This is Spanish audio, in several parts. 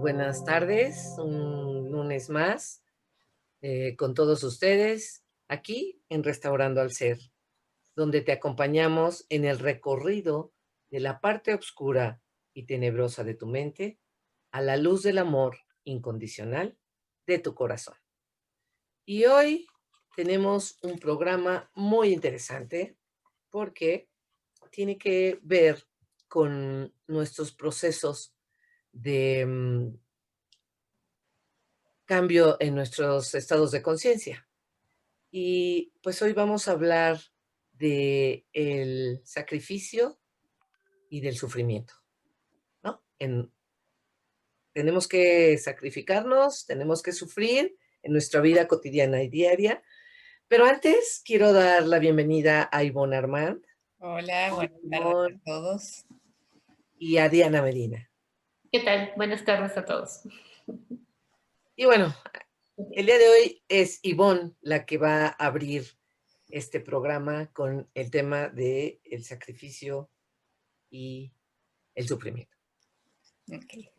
buenas tardes, un lunes más con todos ustedes aquí en Restaurando al Ser, donde te acompañamos en el recorrido de la parte oscura y tenebrosa de tu mente a la luz del amor incondicional de tu corazón. Y hoy tenemos un programa muy interesante porque tiene que ver con nuestros procesos de cambio en nuestros estados de conciencia. Y pues hoy vamos a hablar de el sacrificio y del sufrimiento, ¿no? Tenemos que sacrificarnos, tenemos que sufrir en nuestra vida cotidiana y diaria, pero antes quiero dar la bienvenida a Ivonne Armand. Hola, buenas tardes a todos. Y a Diana Medina. ¿Qué tal? Buenas tardes a todos. Y bueno, el día de hoy es Ivonne la que va a abrir este programa con el tema de el sacrificio y el sufrimiento. Okay.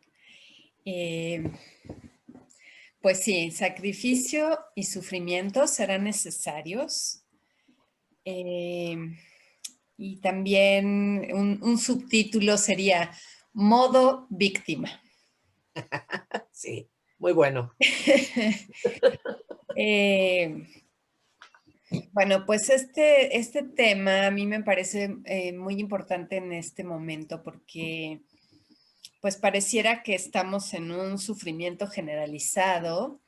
Pues sí, sacrificio y sufrimiento serán necesarios. Y también un subtítulo sería modo víctima. Sí, muy bueno. Bueno, pues este tema a mí me parece muy importante en este momento porque pues pareciera que estamos en un sufrimiento generalizado,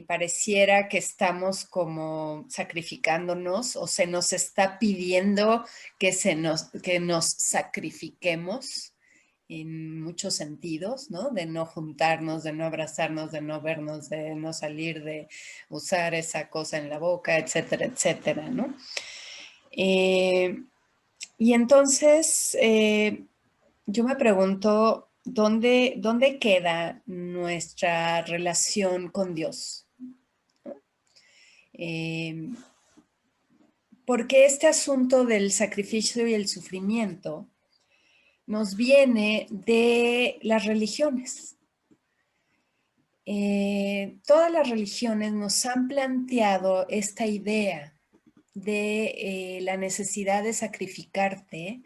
pareciera que estamos como sacrificándonos o se nos está pidiendo que nos sacrifiquemos en muchos sentidos, ¿no? De no juntarnos, de no abrazarnos, de no vernos, de no salir, de usar esa cosa en la boca, etcétera, etcétera, ¿no? Y entonces yo me pregunto, ¿dónde queda nuestra relación con Dios? Porque este asunto del sacrificio y el sufrimiento nos viene de las religiones. Todas las religiones nos han planteado esta idea de la necesidad de sacrificarte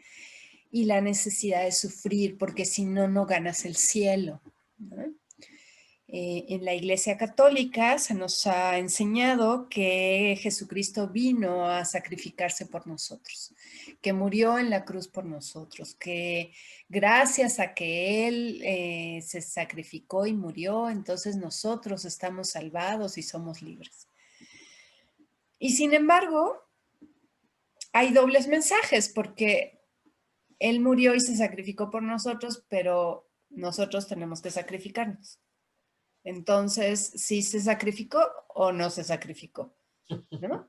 y la necesidad de sufrir, porque si no, no ganas el cielo, ¿no? En la Iglesia Católica se nos ha enseñado que Jesucristo vino a sacrificarse por nosotros, que murió en la cruz por nosotros, que gracias a que Él se sacrificó y murió, entonces nosotros estamos salvados y somos libres. Y sin embargo, hay dobles mensajes porque Él murió y se sacrificó por nosotros, pero nosotros tenemos que sacrificarnos. Entonces, ¿sí se sacrificó o no se sacrificó? ¿No?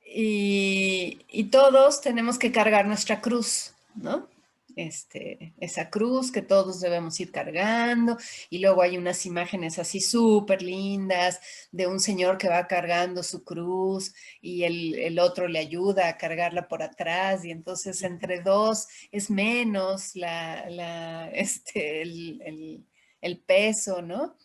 Y todos tenemos que cargar nuestra cruz, ¿no? Esa cruz que todos debemos ir cargando, y luego hay unas imágenes así súper lindas de un señor que va cargando su cruz y el otro le ayuda a cargarla por atrás, y entonces entre dos es menos el peso, ¿no?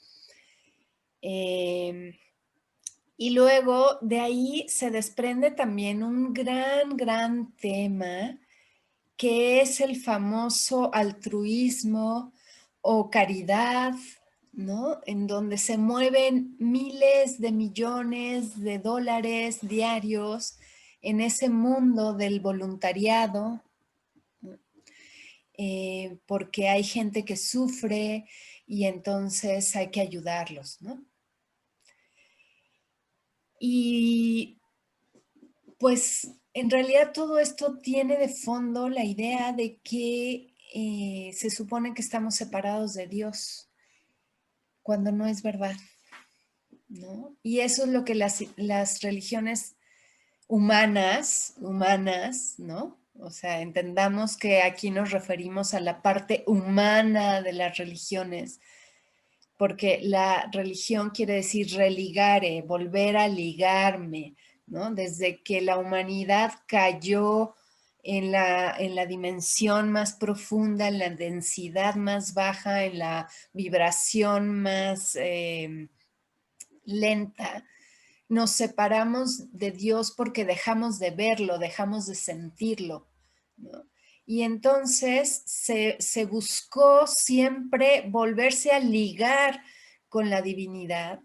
Y luego de ahí se desprende también un gran tema que es el famoso altruismo o caridad, ¿no? En donde se mueven miles de millones de dólares diarios en ese mundo del voluntariado, ¿no? Porque hay gente que sufre y entonces hay que ayudarlos, ¿no? Y pues en realidad todo esto tiene de fondo la idea de que se supone que estamos separados de Dios, cuando no es verdad, ¿no? Y eso es lo que las religiones humanas, ¿no? O sea, entendamos que aquí nos referimos a la parte humana de las religiones, porque la religión quiere decir religare, volver a ligarme, ¿no? Desde que la humanidad cayó en la dimensión más profunda, en la densidad más baja, en la vibración más lenta, nos separamos de Dios porque dejamos de verlo, dejamos de sentirlo, ¿no? Y entonces se buscó siempre volverse a ligar con la divinidad.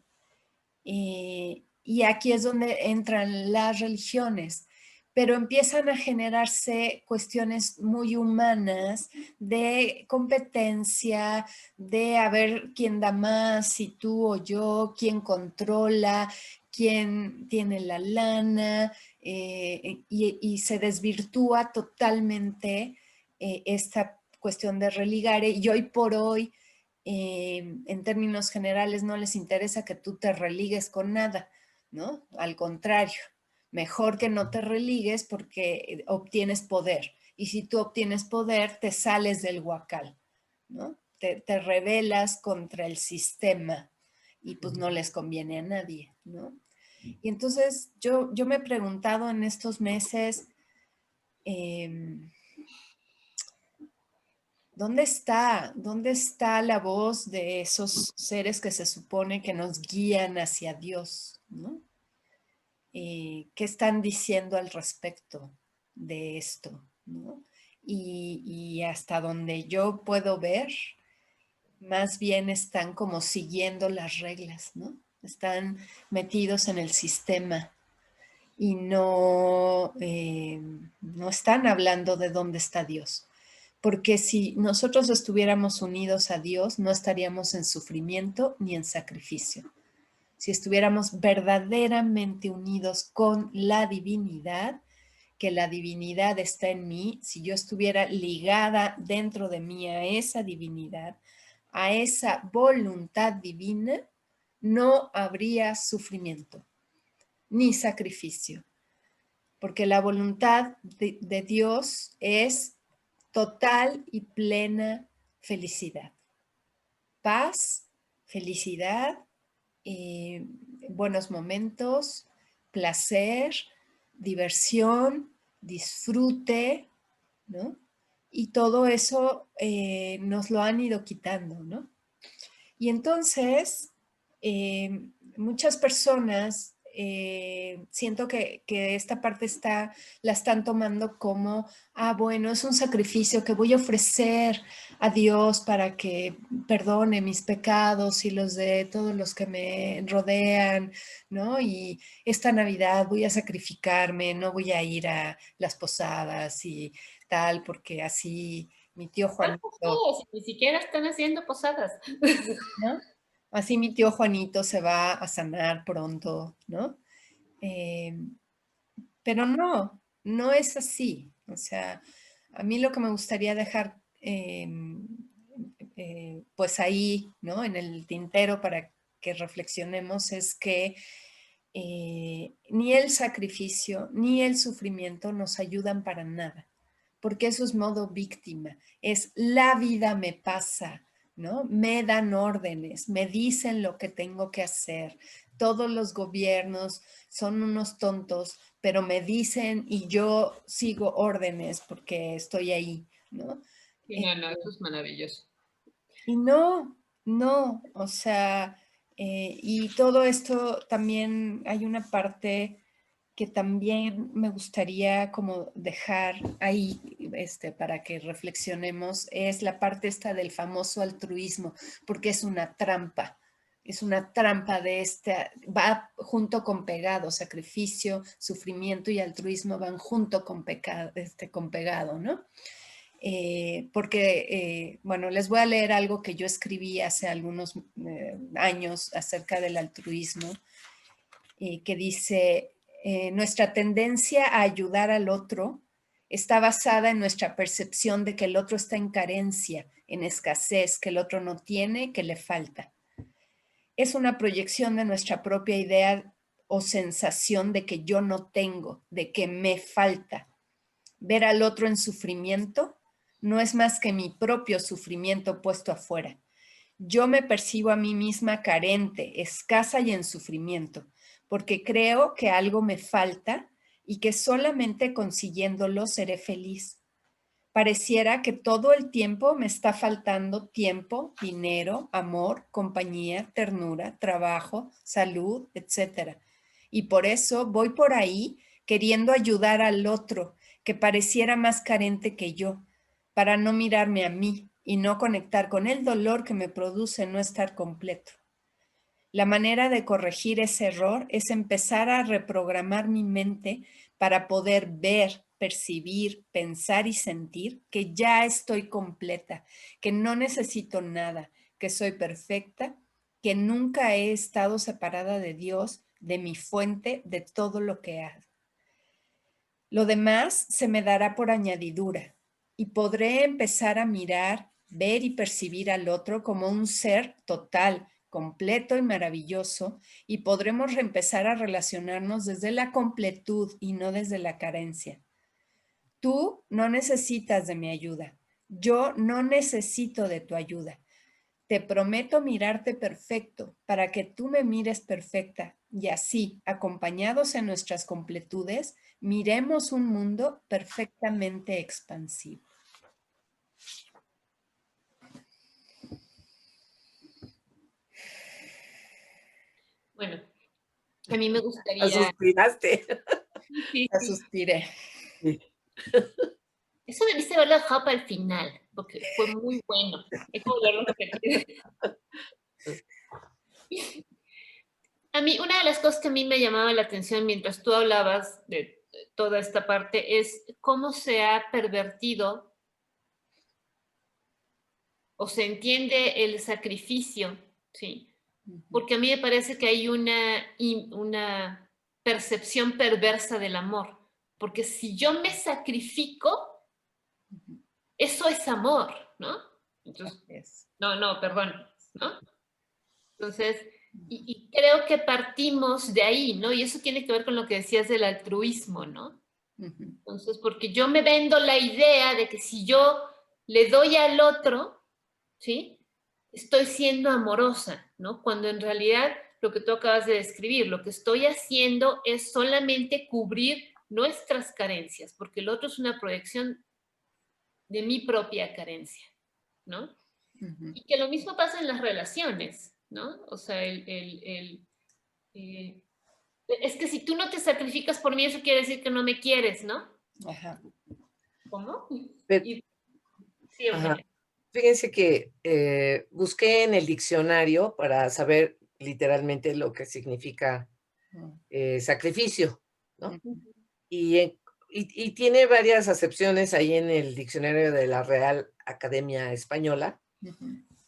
Y aquí es donde entran las religiones, pero empiezan a generarse cuestiones muy humanas de competencia, de a ver quién da más, si tú o yo, quién controla, quién tiene la lana, y se desvirtúa totalmente esta cuestión de religare. Y hoy por hoy, en términos generales, no les interesa que tú te religues con nada, ¿no? Al contrario, mejor que no te religues porque obtienes poder. Y si tú obtienes poder, te sales del huacal, ¿no? Te rebelas contra el sistema y pues no les conviene a nadie, ¿no? Y entonces yo me he preguntado en estos meses, ¿dónde está? ¿Dónde está la voz de esos seres que se supone que nos guían hacia Dios, ¿no? ¿Qué están diciendo al respecto de esto, ¿no? Y hasta donde yo puedo ver, más bien están como siguiendo las reglas, ¿no? Están metidos en el sistema y no están hablando de dónde está Dios. Porque si nosotros estuviéramos unidos a Dios, no estaríamos en sufrimiento ni en sacrificio. Si estuviéramos verdaderamente unidos con la divinidad, que la divinidad está en mí, si yo estuviera ligada dentro de mí a esa divinidad, a esa voluntad divina, no habría sufrimiento ni sacrificio, porque la voluntad de Dios es total y plena felicidad, paz, felicidad, buenos momentos, placer, diversión, disfrute, ¿no? Y todo eso nos lo han ido quitando, ¿no? Y entonces, muchas personas, siento que esta parte la están tomando como, bueno, es un sacrificio que voy a ofrecer a Dios para que perdone mis pecados y los de todos los que me rodean, ¿no? Y esta Navidad voy a sacrificarme, no voy a ir a las posadas y tal, porque así mi tío Juanito, Ni siquiera están haciendo posadas. ¿no? Así mi tío Juanito se va a sanar pronto, ¿no? Eh, pero no es así. O sea, a mí lo que me gustaría dejar pues ahí, ¿no? En el tintero para que reflexionemos es que ni el sacrificio ni el sufrimiento nos ayudan para nada, porque eso es modo víctima, es la vida me pasa, ¿no? Me dan órdenes, me dicen lo que tengo que hacer. Todos los gobiernos son unos tontos, pero me dicen y yo sigo órdenes porque estoy ahí, ¿no? Sí, no, eso es maravilloso. Y no, o sea, y todo esto también hay una parte que también me gustaría como dejar ahí, para que reflexionemos, es la parte esta del famoso altruismo, porque es una trampa de va junto con pegado, sacrificio, sufrimiento y altruismo van junto con pegado, ¿no? Porque, bueno, les voy a leer algo que yo escribí hace algunos años acerca del altruismo, que dice, nuestra tendencia a ayudar al otro está basada en nuestra percepción de que el otro está en carencia, en escasez, que el otro no tiene, que le falta. Es una proyección de nuestra propia idea o sensación de que yo no tengo, de que me falta. Ver al otro en sufrimiento no es más que mi propio sufrimiento puesto afuera. Yo me percibo a mí misma carente, escasa y en sufrimiento, porque creo que algo me falta y que solamente consiguiéndolo seré feliz. Pareciera que todo el tiempo me está faltando tiempo, dinero, amor, compañía, ternura, trabajo, salud, etc. Y por eso voy por ahí queriendo ayudar al otro, que pareciera más carente que yo, para no mirarme a mí y no conectar con el dolor que me produce no estar completo. La manera de corregir ese error es empezar a reprogramar mi mente para poder ver, percibir, pensar y sentir que ya estoy completa, que no necesito nada, que soy perfecta, que nunca he estado separada de Dios, de mi fuente, de todo lo que hago. Lo demás se me dará por añadidura y podré empezar a mirar, ver y percibir al otro como un ser total, completo y maravilloso, y podremos empezar a relacionarnos desde la completud y no desde la carencia. Tú no necesitas de mi ayuda. Yo no necesito de tu ayuda. Te prometo mirarte perfecto para que tú me mires perfecta y así, acompañados en nuestras completudes, miremos un mundo perfectamente expansivo. Bueno, a mí me gustaría... Suspiraste. Sí, Ya sí. suspiré. Sí. Eso debiste haberlo dejado para el final, porque fue muy bueno. Hay que volverlo a repetir. A mí, una de las cosas que a mí me llamaba la atención mientras tú hablabas de toda esta parte es cómo se ha pervertido o se entiende el sacrificio, ¿sí? Porque a mí me parece que hay una percepción perversa del amor. Porque si yo me sacrifico, eso es amor, ¿no? Entonces, no, perdón, ¿no? Entonces, y creo que partimos de ahí, ¿no? Y eso tiene que ver con lo que decías del altruismo, ¿no? Entonces, porque yo me vendo la idea de que si yo le doy al otro, ¿sí? Estoy siendo amorosa, ¿no? Cuando en realidad lo que tú acabas de describir, lo que estoy haciendo es solamente cubrir nuestras carencias, porque el otro es una proyección de mi propia carencia, ¿no? Y que lo mismo pasa en las relaciones, ¿no? O sea, es que si tú no te sacrificas por mí, eso quiere decir que no me quieres, ¿no? Ajá. ¿Cómo? Pero, Sí, ajá. Eugenia. Fíjense que busqué en el diccionario para saber literalmente lo que significa sacrificio, ¿no? Y tiene varias acepciones ahí en el diccionario de la Real Academia Española,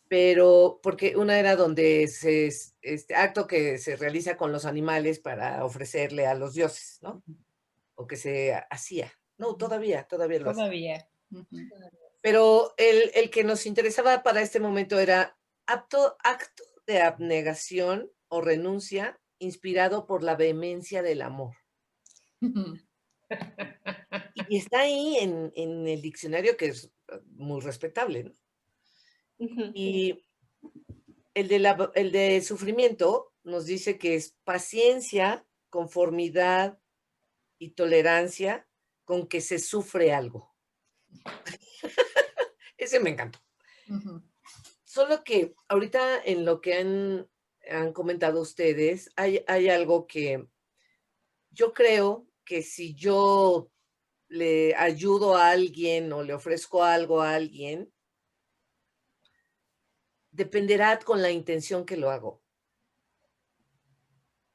pero porque una era donde este acto que se realiza con los animales para ofrecerle a los dioses, ¿no? O que se hacía. No, todavía lo hace. Todavía. Pero el que nos interesaba para este momento era acto de abnegación o renuncia inspirado por la vehemencia del amor. Y está ahí en el diccionario, que es muy respetable, ¿no? Y el de sufrimiento nos dice que es paciencia, conformidad y tolerancia con que se sufre algo. Ese me encantó. Solo que ahorita en lo que han comentado ustedes, hay algo que yo creo que si yo le ayudo a alguien o le ofrezco algo a alguien, dependerá con la intención que lo hago.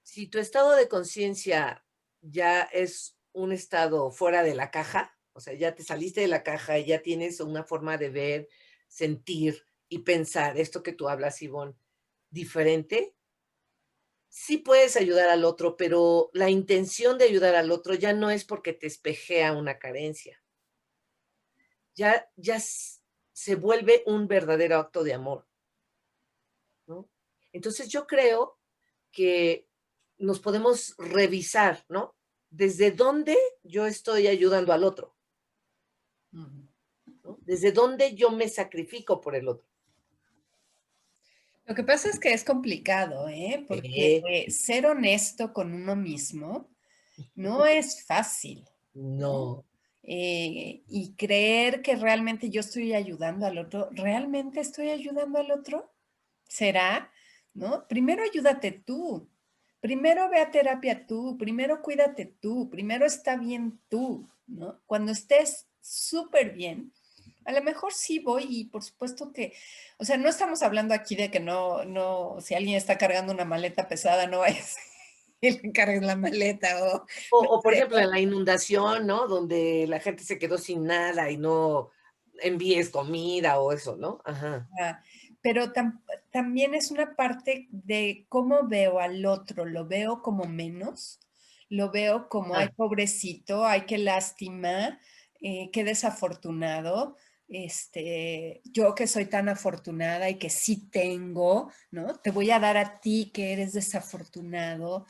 Si tu estado de conciencia ya es un estado fuera de la caja, o sea, ya te saliste de la caja y ya tienes una forma de ver, sentir y pensar, esto que tú hablas, Ivonne, diferente, sí puedes ayudar al otro, pero la intención de ayudar al otro ya no es porque te espejea una carencia. Ya se vuelve un verdadero acto de amor, ¿no? Entonces yo creo que nos podemos revisar, ¿no? ¿Desde dónde yo estoy ayudando al otro? ¿No? ¿Desde dónde yo me sacrifico por el otro? Lo que pasa es que es complicado, ¿eh? Porque ser honesto con uno mismo No es fácil, ¿no? No. Y creer que realmente yo estoy ayudando al otro, ¿realmente estoy ayudando al otro? ¿Será? ¿No? Primero ayúdate tú, primero ve a terapia tú, primero cuídate tú, primero está bien tú, ¿no? Cuando estés súper bien, a lo mejor sí voy y por supuesto que, o sea, no estamos hablando aquí de que si alguien está cargando una maleta pesada, no vayas y le cargues la maleta o, O, por ejemplo, en la inundación, ¿no? Donde la gente se quedó sin nada y no envíes comida o eso, ¿no? Ajá. ah, pero también es una parte de cómo veo al otro, lo veo como menos, lo veo como, ay, Ah, pobrecito, ay, qué lástima, qué desafortunado, yo que soy tan afortunada y que sí tengo, ¿no? Te voy a dar a ti que eres desafortunado.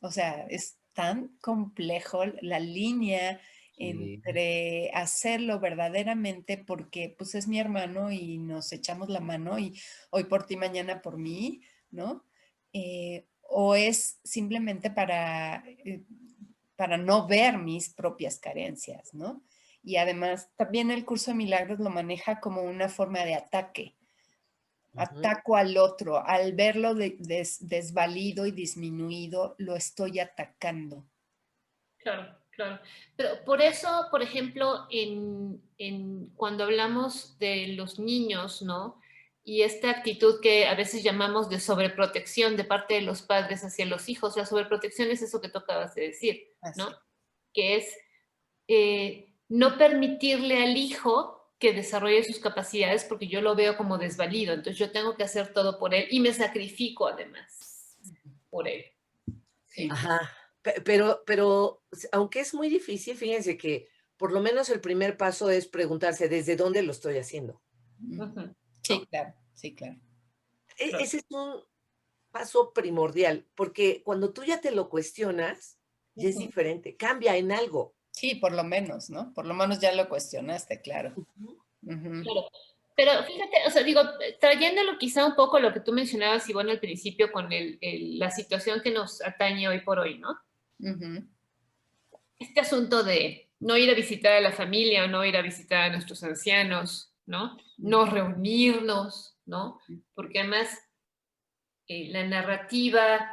O sea, es tan complejo la línea sí. entre hacerlo verdaderamente porque pues es mi hermano y nos echamos la mano y hoy por ti, mañana por mí, ¿no? O es simplemente para no ver mis propias carencias, ¿no? Y además también el curso de milagros lo maneja como una forma de ataque. Ujú. Ataco al otro, al verlo desvalido y disminuido, lo estoy atacando. Claro, claro. Pero por eso, por ejemplo, cuando hablamos de los niños, ¿no? Y esta actitud que a veces llamamos de sobreprotección de parte de los padres hacia los hijos, la sobreprotección es eso que tú acabas de decir, ¿no? Así. Que es no permitirle al hijo que desarrolle sus capacidades porque yo lo veo como desvalido, entonces yo tengo que hacer todo por él y me sacrifico además por él. Sí. ¿Sí? Ajá. Pero aunque es muy difícil, fíjense que por lo menos el primer paso es preguntarse desde dónde lo estoy haciendo, Ujú, Sí, ¿no? claro, sí, claro. claro. Ese es un paso primordial, porque cuando tú ya te lo cuestionas, ya es Ujú. diferente, cambia en algo. Sí, por lo menos, ¿no? Por lo menos ya lo cuestionaste, claro. Ujú. Ujú, Claro, pero fíjate, o sea, digo, trayéndolo quizá un poco a lo que tú mencionabas, Ivonne, al principio con la situación que nos atañe hoy por hoy, ¿no? ujú, Este asunto de no ir a visitar a la familia o no ir a visitar a nuestros ancianos, ¿no? No reunirnos, ¿no? Porque además la narrativa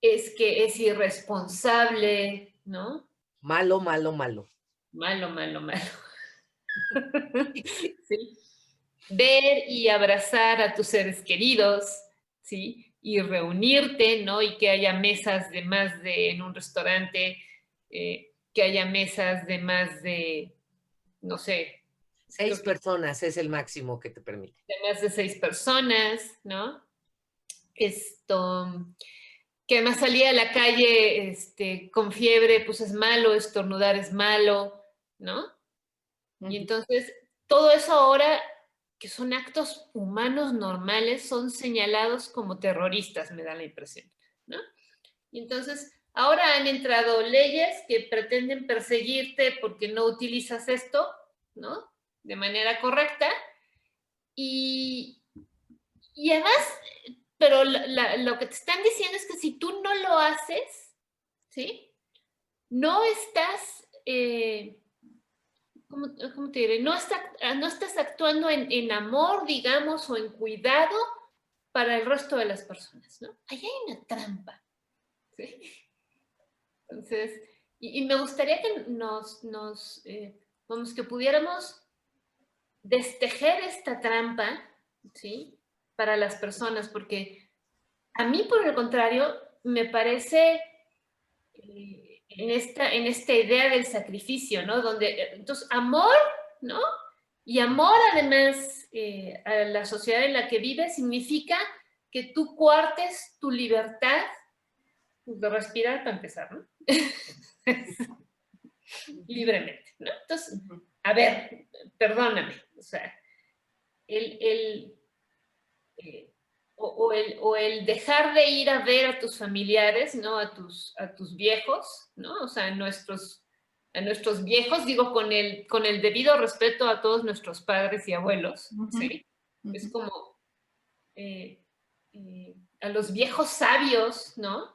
es que es irresponsable, ¿no? Malo, malo, malo. Malo, malo, malo. ¿Sí? Ver y abrazar a tus seres queridos, ¿sí? Y reunirte, ¿no? Y que haya mesas de más de, en un restaurante, que haya mesas de más de, no sé, creo 6 que personas es el máximo que te permite. de más de 6 personas, ¿no? Esto, que además salir a la calle con fiebre, pues es malo, estornudar es malo, ¿no? Y ujú. entonces, todo eso ahora, que son actos humanos normales, son señalados como terroristas, me da la impresión, ¿no? Y entonces, ahora han entrado leyes que pretenden perseguirte porque no utilizas esto, ¿no? De manera correcta. Y, y además, pero lo que te están diciendo es que si tú no lo haces, ¿sí? No estás ¿cómo te diré? No estás actuando en amor, digamos, o en cuidado para el resto de las personas, ¿no? Ahí hay una trampa, ¿sí? Entonces, y me gustaría que vamos, que pudiéramos destejer esta trampa, ¿sí? Para las personas, porque a mí, por el contrario, me parece en esta idea del sacrificio, ¿no? Donde, entonces, amor, ¿no? Y amor, además, a la sociedad en la que vives significa que tú cuartes tu libertad de respirar para empezar, ¿no? Libremente, ¿no? Entonces, Ujú. a ver, perdóname, o sea, el, eh, o el dejar de ir a ver a tus familiares, ¿no? A tus viejos, ¿no? O sea, a nuestros viejos, digo, con el debido respeto a todos nuestros padres y abuelos, Ujú, ¿sí? Es ujú. como a los viejos sabios, ¿no?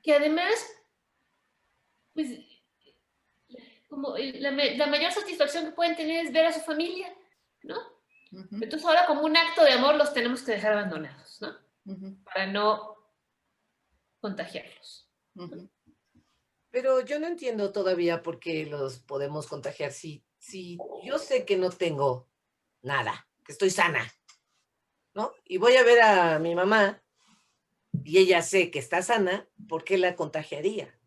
que además, pues, como la mayor satisfacción que pueden tener es ver a su familia, ¿no? Entonces ahora como un acto de amor los tenemos que dejar abandonados, ¿no? Para no contagiarlos. Pero yo no entiendo todavía por qué los podemos contagiar si yo sé que no tengo nada, que estoy sana, ¿no? Y voy a ver a mi mamá y ella sé que está sana, ¿por qué la contagiaría?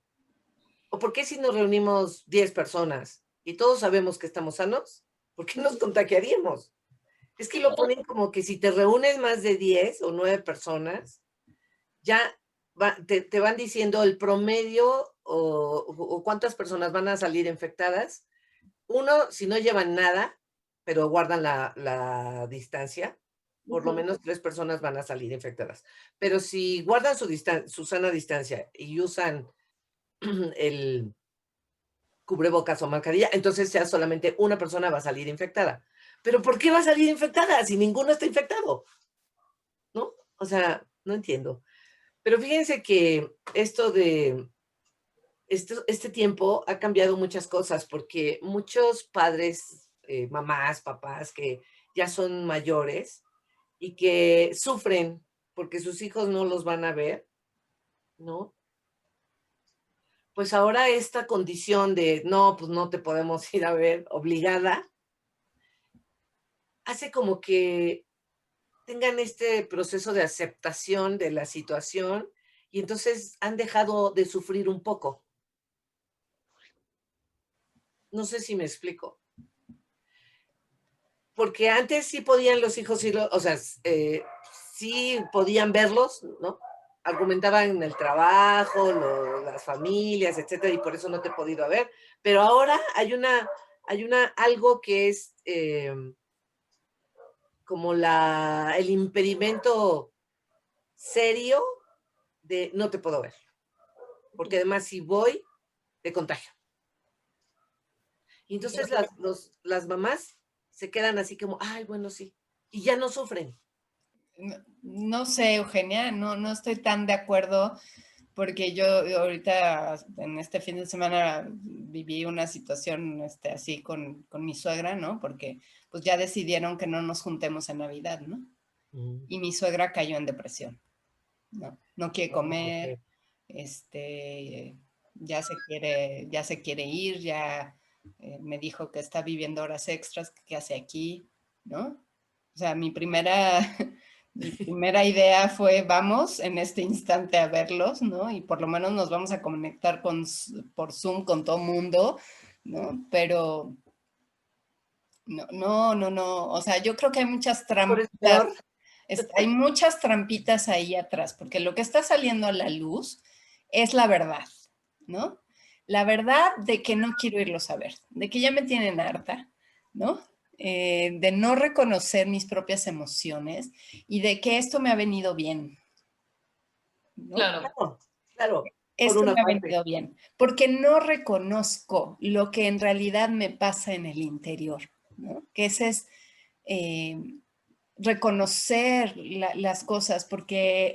¿O por qué si nos reunimos 10 personas y todos sabemos que estamos sanos, por qué nos contagiaríamos? Es que lo ponen como que si te reúnes más de 10 o 9 personas, ya te van diciendo el promedio o cuántas personas van a salir infectadas. Uno, si no llevan nada, pero guardan la distancia, por lo menos 3 personas van a salir infectadas. Pero si guardan su sana distancia y usan el cubrebocas o mascarilla, entonces ya solamente una persona va a salir infectada. Pero ¿por qué va a salir infectada si ninguno está infectado? ¿No? O sea, no entiendo. Pero fíjense que este tiempo ha cambiado muchas cosas porque muchos padres, mamás, papás que ya son mayores y que sufren porque sus hijos no los van a ver, ¿no? Pues ahora esta condición de no, pues no te podemos ir a ver obligada, hace como que tengan este proceso de aceptación de la situación y entonces han dejado de sufrir un poco. No sé si me explico. Porque antes sí podían los hijos irlo, o sea, sí podían verlos, ¿no? Argumentaban en el trabajo, las familias, etcétera, y por eso no te he podido ver. Pero ahora hay algo que es como el impedimento serio de no te puedo ver. Porque además si voy, te contagio. Y entonces las mamás se quedan así como, ay, bueno, sí. Y ya no sufren. No sé, Eugenia, no estoy tan de acuerdo porque yo ahorita en este fin de semana viví una situación así con mi suegra, ¿no? Porque pues ya decidieron que no nos juntemos en Navidad, ¿no? Y mi suegra cayó en depresión, ¿no? No quiere comer, ya se quiere ir, ya me dijo que está viviendo horas extras, que hace aquí, ¿no? O sea, mi primera idea fue, vamos en este instante a verlos, ¿no? Y por lo menos nos vamos a conectar por Zoom con todo mundo, ¿no? Pero no. O sea, yo creo que hay muchas trampitas. Hay muchas trampitas ahí atrás, porque lo que está saliendo a la luz es la verdad, ¿no? La verdad de que no quiero irlos a ver, de que ya me tienen harta, ¿no? De no reconocer mis propias emociones y de que esto me ha venido bien, ¿no? Claro. Esto me ha venido bien, porque no reconozco lo que en realidad me pasa en el interior, ¿no? Que ese es reconocer las cosas, porque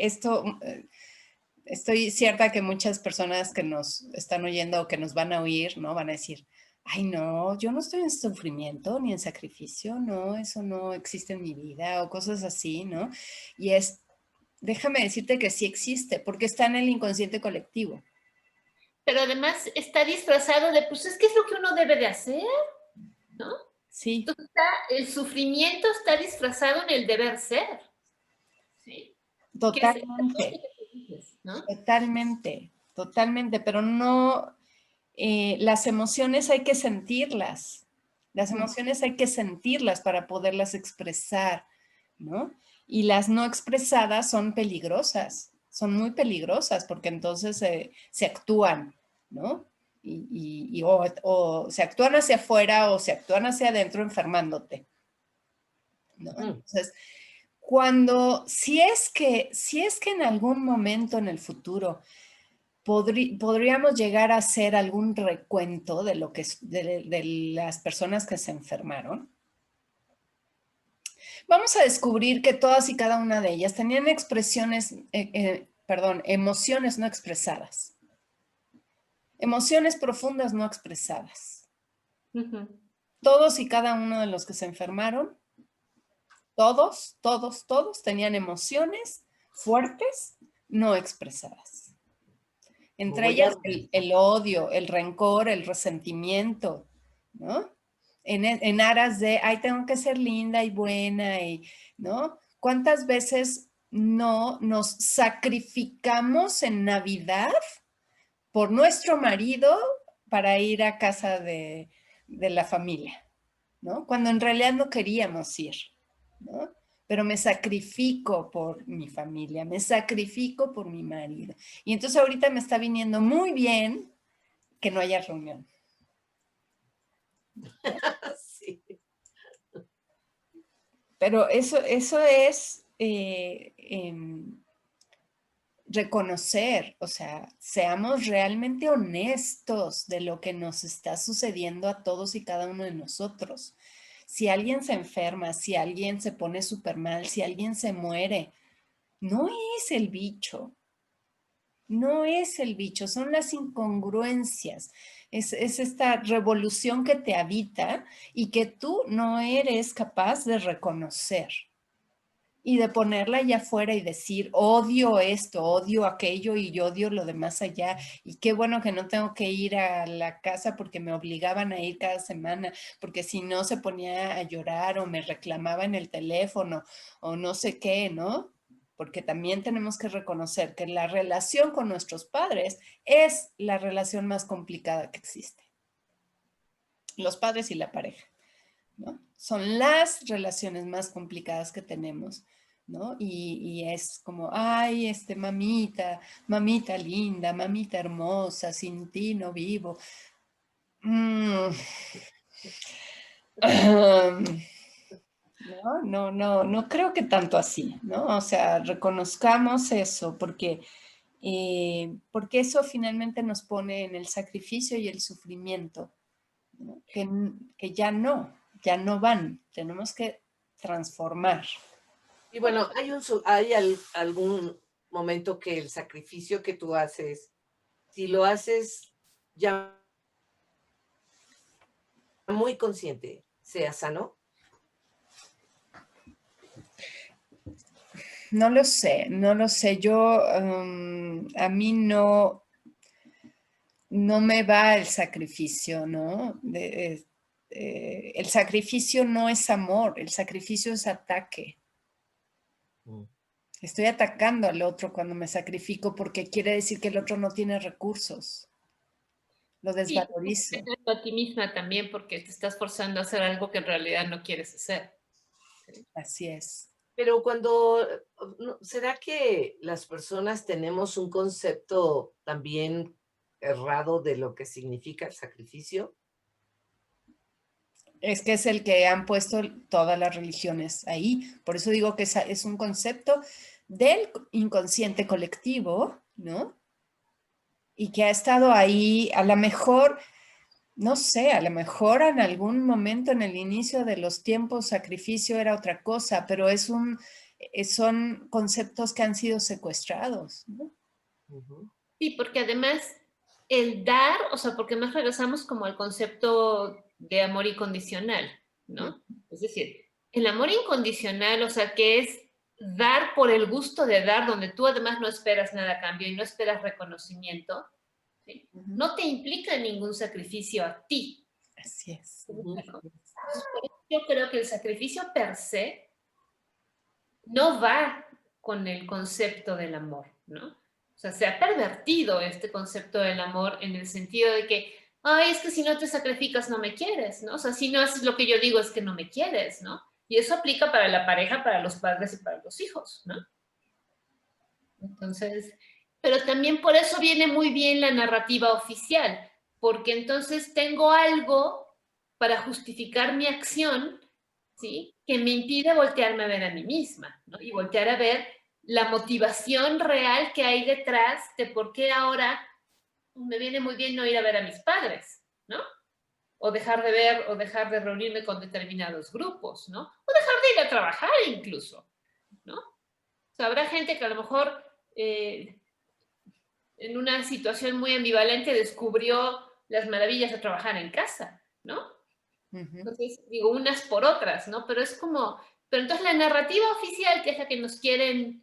estoy cierta que muchas personas que nos están oyendo o que nos van a oír, ¿no? Van a decir, ay, no, yo no estoy en sufrimiento ni en sacrificio, no, eso no existe en mi vida o cosas así, ¿no? Y déjame decirte que sí existe, porque está en el inconsciente colectivo. Pero además está disfrazado de, pues es que es lo que uno debe de hacer, ¿no? Sí. Entonces el sufrimiento está disfrazado en el deber ser. ¿Sí? Totalmente. ¿No? Totalmente, pero no, las emociones hay que sentirlas. Las emociones hay que sentirlas para poderlas expresar, ¿no? Y las no expresadas son peligrosas, son muy peligrosas porque entonces se actúan, ¿no? O se actúan hacia afuera o se actúan hacia adentro enfermándote, ¿no? Entonces, si es que en algún momento en el futuro podríamos llegar a hacer algún recuento de lo que de las personas que se enfermaron, vamos a descubrir que todas y cada una de ellas tenían expresiones perdón, emociones no expresadas. Emociones profundas no expresadas. Todos y cada uno de los que se enfermaron, todos tenían emociones fuertes no expresadas. Entre ellas el odio, el rencor, el resentimiento, ¿no? En aras de, ay, tengo que ser linda y buena, ¿no? ¿Cuántas veces no nos sacrificamos en Navidad por nuestro marido para ir a casa de la familia, ¿no? Cuando en realidad no queríamos ir, ¿no? Pero me sacrifico por mi familia, me sacrifico por mi marido. Y entonces ahorita me está viniendo muy bien que no haya reunión. Sí. Pero eso es reconocer, o sea, seamos realmente honestos de lo que nos está sucediendo a todos y cada uno de nosotros. Si alguien se enferma, si alguien se pone súper mal, si alguien se muere, no es el bicho. No es el bicho, son las incongruencias. Es esta revolución que te habita y que tú no eres capaz de reconocer y de ponerla allá afuera y decir, odio esto, odio aquello y yo odio lo de más allá. Y qué bueno que no tengo que ir a la casa porque me obligaban a ir cada semana, porque si no se ponía a llorar o me reclamaba en el teléfono o no sé qué, ¿no? Porque también tenemos que reconocer que la relación con nuestros padres es la relación más complicada que existe. Los padres y la pareja, ¿no? Son las relaciones más complicadas que tenemos, ¿no? Y es como, ay, mamita, mamita linda, mamita hermosa, sin ti no vivo. No creo que tanto así, ¿no? O sea, reconozcamos eso, porque eso finalmente nos pone en el sacrificio y el sufrimiento, ¿no? Que ya no van, tenemos que transformar. Y bueno, ¿hay algún momento que el sacrificio que tú haces, si lo haces ya muy consciente, sea sano? No lo sé. Yo, a mí no me va el sacrificio, ¿no? El sacrificio no es amor, el sacrificio es ataque. Estoy atacando al otro cuando me sacrifico porque quiere decir que el otro no tiene recursos. Lo desvalorizo. Sí, a ti misma también porque te estás forzando a hacer algo que en realidad no quieres hacer. Así es. Pero ¿será que las personas tenemos un concepto también errado de lo que significa el sacrificio? Es que es el que han puesto todas las religiones ahí. Por eso digo que es un concepto del inconsciente colectivo, ¿no? Y que ha estado ahí, a lo mejor, no sé, a lo mejor en algún momento en el inicio de los tiempos sacrificio era otra cosa, pero son conceptos que han sido secuestrados, ¿no? Sí, porque además el dar, o sea, porque más regresamos como al concepto de amor incondicional, ¿no? Es decir, el amor incondicional, o sea, que es dar por el gusto de dar, donde tú además no esperas nada a cambio y no esperas reconocimiento, ¿sí? No te implica ningún sacrificio a ti. Así es. Yo creo que el sacrificio per se no va con el concepto del amor, ¿no? O sea, se ha pervertido este concepto del amor en el sentido de que, ay, es que si no te sacrificas no me quieres, ¿no? O sea, si no haces lo que yo digo es que no me quieres, ¿no? Y eso aplica para la pareja, para los padres y para los hijos, ¿no? Entonces, pero también por eso viene muy bien la narrativa oficial, porque entonces tengo algo para justificar mi acción, ¿sí? Que me impide voltearme a ver a mí misma, ¿no? Y voltear a ver la motivación real que hay detrás de por qué ahora me viene muy bien no ir a ver a mis padres, ¿no? O dejar de ver, o dejar de reunirme con determinados grupos, ¿no? O dejar de ir a trabajar incluso, ¿no? O sea, habrá gente que a lo mejor en una situación muy ambivalente descubrió las maravillas de trabajar en casa, ¿no? Entonces, digo, unas por otras, ¿no? Pero es como, pero entonces la narrativa oficial, que es la que nos quieren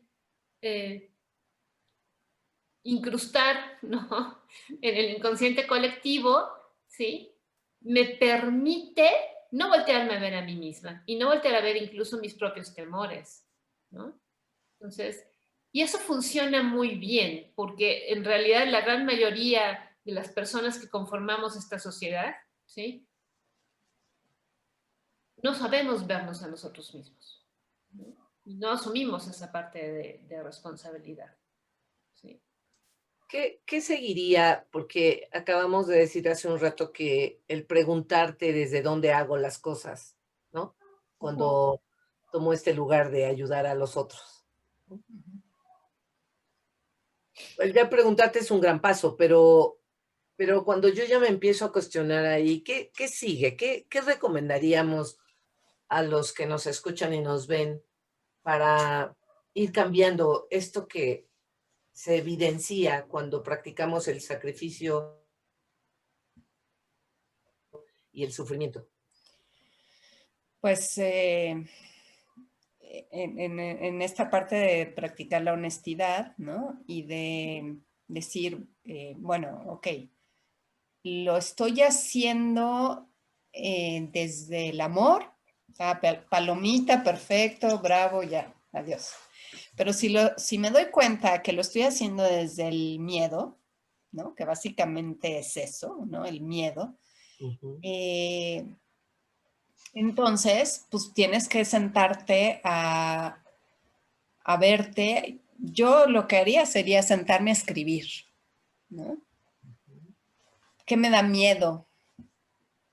incrustar, ¿no? En el inconsciente colectivo, ¿sí? Me permite no voltearme a ver a mí misma y no voltear a ver incluso mis propios temores, ¿no? Entonces, y eso funciona muy bien, porque en realidad la gran mayoría de las personas que conformamos esta sociedad, ¿sí? No sabemos vernos a nosotros mismos, ¿no? Y no asumimos esa parte de responsabilidad, ¿sí? ¿Qué seguiría? Porque acabamos de decir hace un rato que el preguntarte desde dónde hago las cosas, ¿no? Cuando tomo este lugar de ayudar a los otros. El ya preguntarte es un gran paso, pero cuando yo ya me empiezo a cuestionar ahí, ¿qué sigue? ¿Qué recomendaríamos a los que nos escuchan y nos ven para ir cambiando esto que se evidencia cuando practicamos el sacrificio y el sufrimiento? Pues en esta parte de practicar la honestidad, ¿no? Y de decir, bueno, ok, lo estoy haciendo desde el amor, palomita, perfecto, bravo, ya, adiós. Pero si me doy cuenta que lo estoy haciendo desde el miedo, ¿no? Que básicamente es eso, ¿no? El miedo. Entonces, pues tienes que sentarte a verte. Yo lo que haría sería sentarme a escribir, ¿no? ¿Qué me da miedo?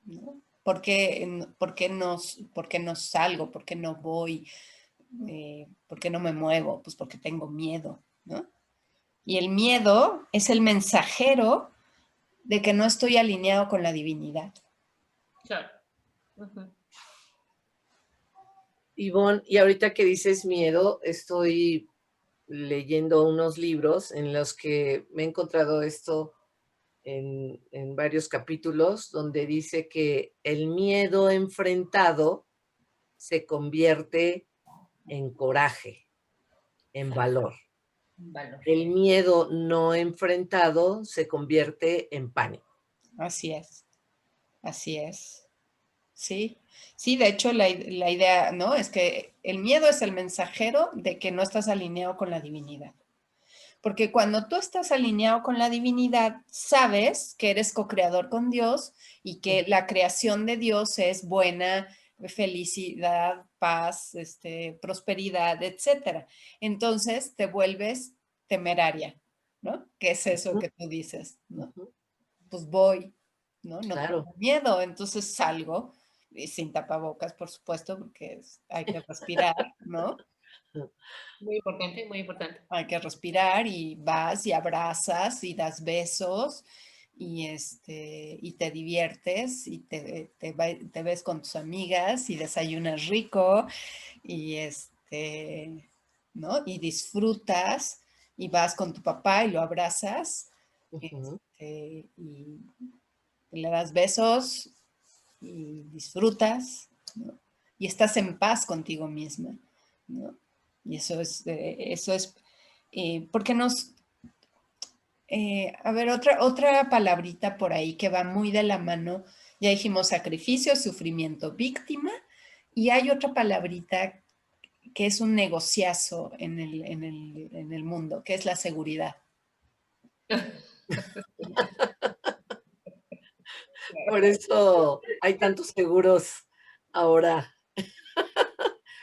¿No? ¿Por qué no salgo? ¿Por qué no voy? ¿Por qué no me muevo? Pues porque tengo miedo, ¿no? Y el miedo es el mensajero de que no estoy alineado con la divinidad. Claro. Ivonne, y ahorita que dices miedo, estoy leyendo unos libros en los que me he encontrado esto en varios capítulos, donde dice que el miedo enfrentado se convierte en coraje, en valor. Valor. El miedo no enfrentado se convierte en pánico. Así es, así es. Sí, sí, de hecho la idea, ¿no? Es que el miedo es el mensajero de que no estás alineado con la divinidad. Porque cuando tú estás alineado con la divinidad, sabes que eres co-creador con Dios y que la creación de Dios es buena, felicidad, paz, prosperidad, etcétera. Entonces te vuelves temeraria, ¿no? ¿Qué es eso que tú dices? ¿No? Pues voy, ¿no? No Claro. tengo miedo, entonces salgo, y sin tapabocas, por supuesto, porque hay que respirar, ¿no? Muy importante, muy importante. Hay que respirar y vas y abrazas y das besos y te diviertes y te ves con tus amigas y desayunas rico y ¿no? Y disfrutas y vas con tu papá y lo abrazas y le das besos y disfrutas, ¿no? Y estás en paz contigo misma, ¿no? Y eso es porque a ver, otra palabrita por ahí que va muy de la mano, ya dijimos sacrificio, sufrimiento, víctima, y hay otra palabrita que es un negociazo en el mundo, que es la seguridad. Por eso hay tantos seguros ahora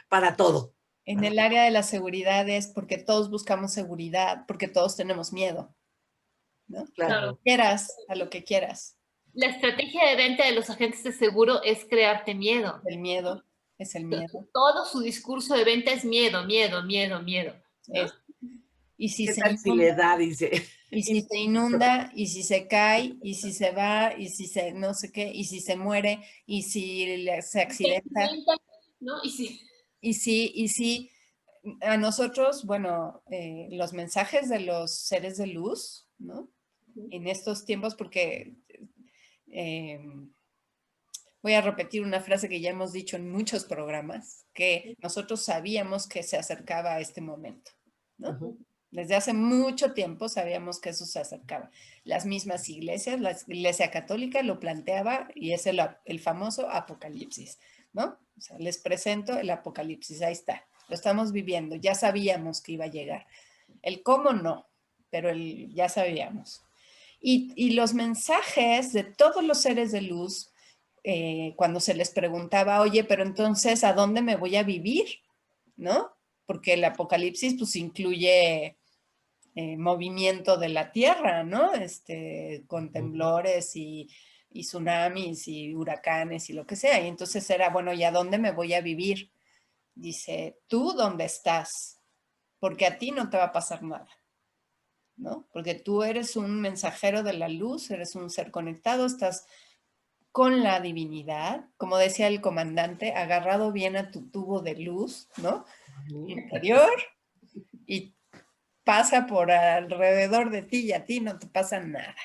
para todo. En el área de la seguridad es porque todos buscamos seguridad, porque todos tenemos miedo, ¿no? Claro. Quieras a lo que quieras. La estrategia de venta de los agentes de seguro es crearte miedo. El miedo es el miedo. Todo su discurso de venta es miedo, miedo, miedo, miedo, ¿no? Y si ¿Qué se tal si le inunda, da? Dice. y si se inunda, y si se cae, y si se va, y si se no sé qué, y si se muere, y si se accidenta, ¿No? Y sí. y si a nosotros, bueno, los mensajes de los seres de luz, ¿no? En estos tiempos, porque voy a repetir una frase que ya hemos dicho en muchos programas, que nosotros sabíamos que se acercaba a este momento, ¿no? Desde hace mucho tiempo sabíamos que eso se acercaba. Las mismas iglesias, la Iglesia Católica lo planteaba y es el famoso Apocalipsis, ¿no? O sea, les presento el Apocalipsis, ahí está, lo estamos viviendo, ya sabíamos que iba a llegar. El cómo no, pero ya sabíamos. Y los mensajes de todos los seres de luz, cuando se les preguntaba, oye, pero entonces, ¿a dónde me voy a vivir? ¿No? Porque el Apocalipsis pues incluye movimiento de la tierra, ¿no? Con temblores y tsunamis y huracanes y lo que sea. Y entonces era, bueno, ¿y a dónde me voy a vivir? Dice, tú dónde estás, porque a ti no te va a pasar nada, ¿no? Porque tú eres un mensajero de la luz, eres un ser conectado, estás con la divinidad, como decía el comandante, agarrado bien a tu tubo de luz, ¿no? Interior, y pasa por alrededor de ti y a ti no te pasa nada,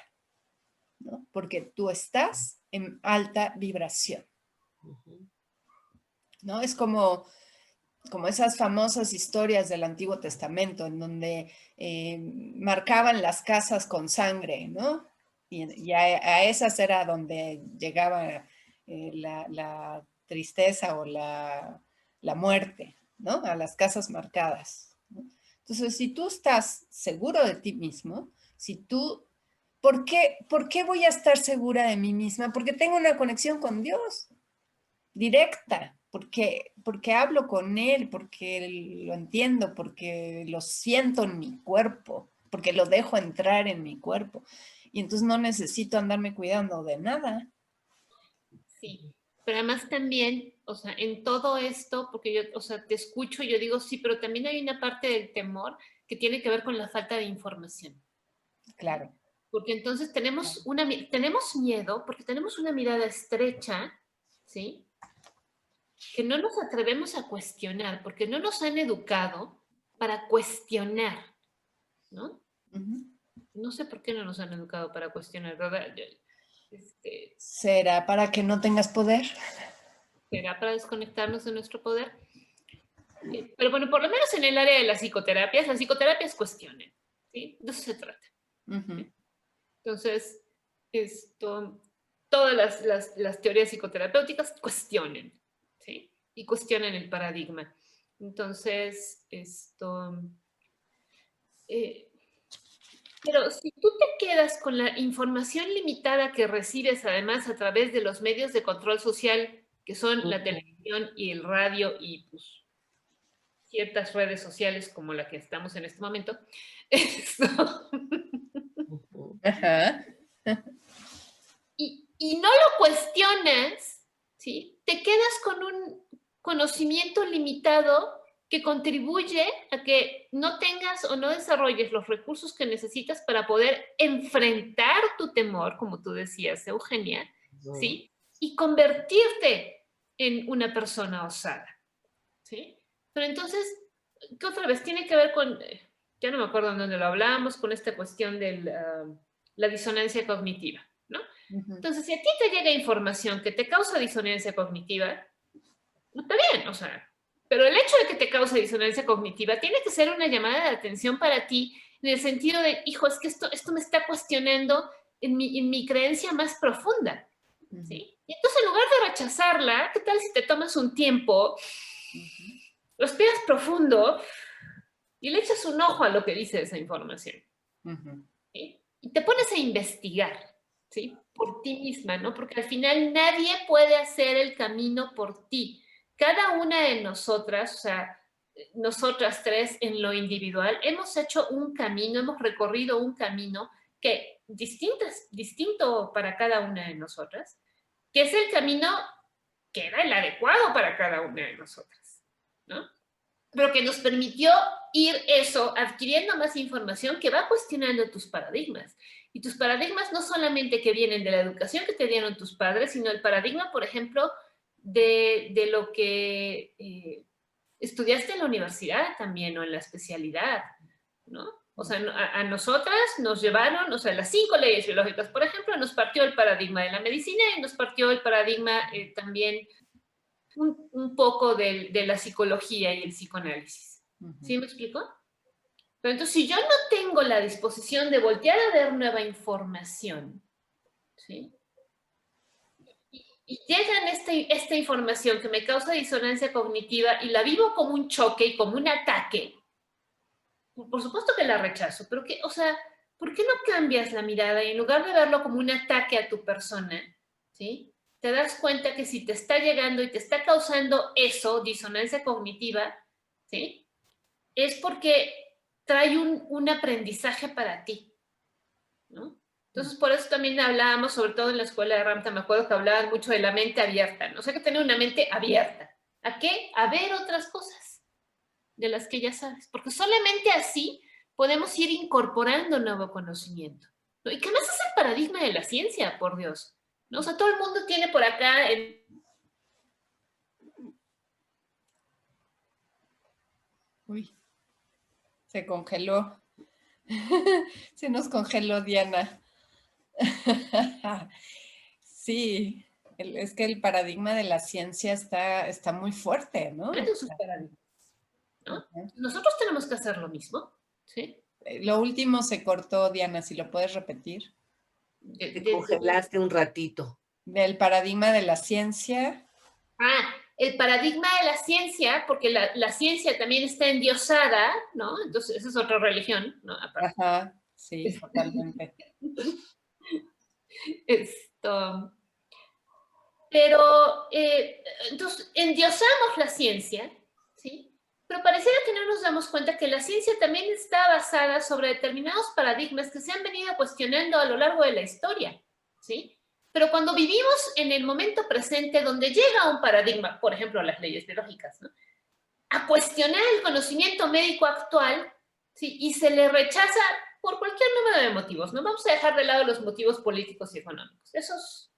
¿no? Porque tú estás en alta vibración, ¿no? Es como esas famosas historias del Antiguo Testamento en donde marcaban las casas con sangre, ¿no? Y a esas era donde llegaba la tristeza o la muerte, ¿no? A las casas marcadas, ¿no? Entonces, si tú estás seguro de ti mismo, si tú, ¿por qué voy a estar segura de mí misma? Porque tengo una conexión con Dios directa, porque hablo con Él, porque lo entiendo, porque lo siento en mi cuerpo, porque lo dejo entrar en mi cuerpo. Y entonces no necesito andarme cuidando de nada. Sí, pero además también, o sea, en todo esto, porque yo, o sea, te escucho y yo digo, sí, pero también hay una parte del temor que tiene que ver con la falta de información. Claro. Porque entonces tenemos miedo, porque tenemos una mirada estrecha, ¿sí? Que no nos atrevemos a cuestionar, porque no nos han educado para cuestionar, ¿no? No sé por qué no nos han educado para cuestionar, ¿verdad? ¿Será para que no tengas poder? ¿Será para desconectarnos de nuestro poder? Pero bueno, por lo menos en el área de las psicoterapias cuestionen, ¿sí? De eso se trata. ¿Sí? Entonces, todas las teorías psicoterapéuticas cuestionen, ¿sí? Y cuestionen el paradigma. Entonces, pero si tú te quedas con la información limitada que recibes además a través de los medios de control social, que son la televisión y el radio y pues, ciertas redes sociales como la que estamos en este momento, Ajá. y no lo cuestionas, ¿sí? Te quedas con un conocimiento limitado que contribuye a que no tengas o no desarrolles los recursos que necesitas para poder enfrentar tu temor, como tú decías, Eugenia, ¿sí? Y convertirte en una persona osada, ¿sí? Pero entonces, ¿qué otra vez? Tiene que ver con, ya no me acuerdo en dónde lo hablamos, con esta cuestión de la disonancia cognitiva, ¿no? Entonces, si a ti te llega información que te causa disonancia cognitiva, está bien, o sea, pero el hecho de que te cause disonancia cognitiva tiene que ser una llamada de atención para ti, en el sentido de, hijo, es que esto me está cuestionando en mi creencia más profunda, ¿sí? Y entonces, en lugar de rechazarla, ¿qué tal si te tomas un tiempo, respiras profundo y le echas un ojo a lo que dice esa información? ¿Sí? Y te pones a investigar, ¿sí? Por ti misma, ¿no? Porque al final nadie puede hacer el camino por ti. Cada una de nosotras, o sea, nosotras tres en lo individual, hemos hecho un camino, hemos recorrido un camino que distinto para cada una de nosotras, que es el camino que era el adecuado para cada una de nosotras, ¿no? Pero que nos permitió ir eso, adquiriendo más información que va cuestionando tus paradigmas. Y tus paradigmas no solamente que vienen de la educación que te dieron tus padres, sino el paradigma, por ejemplo, de lo que estudiaste en la universidad también o en la especialidad, ¿no? O sea, a nosotras nos llevaron, o sea, las 5 leyes biológicas, por ejemplo, nos partió el paradigma de la medicina y nos partió el paradigma también un poco de la psicología y el psicoanálisis. ¿Sí me explico? Pero entonces, si yo no tengo la disposición de voltear a ver nueva información, ¿sí? Y llegan esta información que me causa disonancia cognitiva y la vivo como un choque y como un ataque, por supuesto que la rechazo, pero que, o sea, ¿por qué no cambias la mirada y en lugar de verlo como un ataque a tu persona, ¿sí? Te das cuenta que si te está llegando y te está causando eso, disonancia cognitiva, ¿sí? Es porque trae un aprendizaje para ti, ¿no? Entonces, por eso también hablábamos, sobre todo en la escuela de Ramtha, me acuerdo que hablaban mucho de la mente abierta, ¿no? O sea, que tener una mente abierta. ¿A qué? A ver otras cosas de las que ya sabes, porque solamente así podemos ir incorporando nuevo conocimiento, ¿no? Y que más es el paradigma de la ciencia, por Dios, ¿no? O sea, todo el mundo tiene por acá Uy, se congeló. Se nos congeló Diana. Sí, es que el paradigma de la ciencia está muy fuerte, ¿no? sus paradigmas, ¿no? Nosotros tenemos que hacer lo mismo, ¿sí? Lo último se cortó, Diana, si lo puedes repetir. Te congelaste un ratito. Del paradigma de la ciencia. El paradigma de la ciencia, porque la ciencia también está endiosada, ¿no? Entonces, esa es otra religión, ¿no? Aparte. Ajá, sí, totalmente. Pero, entonces, endiosamos la ciencia, ¿sí? Pero pareciera que no nos damos cuenta que la ciencia también está basada sobre determinados paradigmas que se han venido cuestionando a lo largo de la historia, ¿sí? Pero cuando vivimos en el momento presente, donde llega un paradigma, por ejemplo, las leyes biológicas, ¿no? A cuestionar el conocimiento médico actual, ¿sí? Y se le rechaza por cualquier número de motivos, ¿no? Vamos a dejar de lado los motivos políticos y económicos. Esos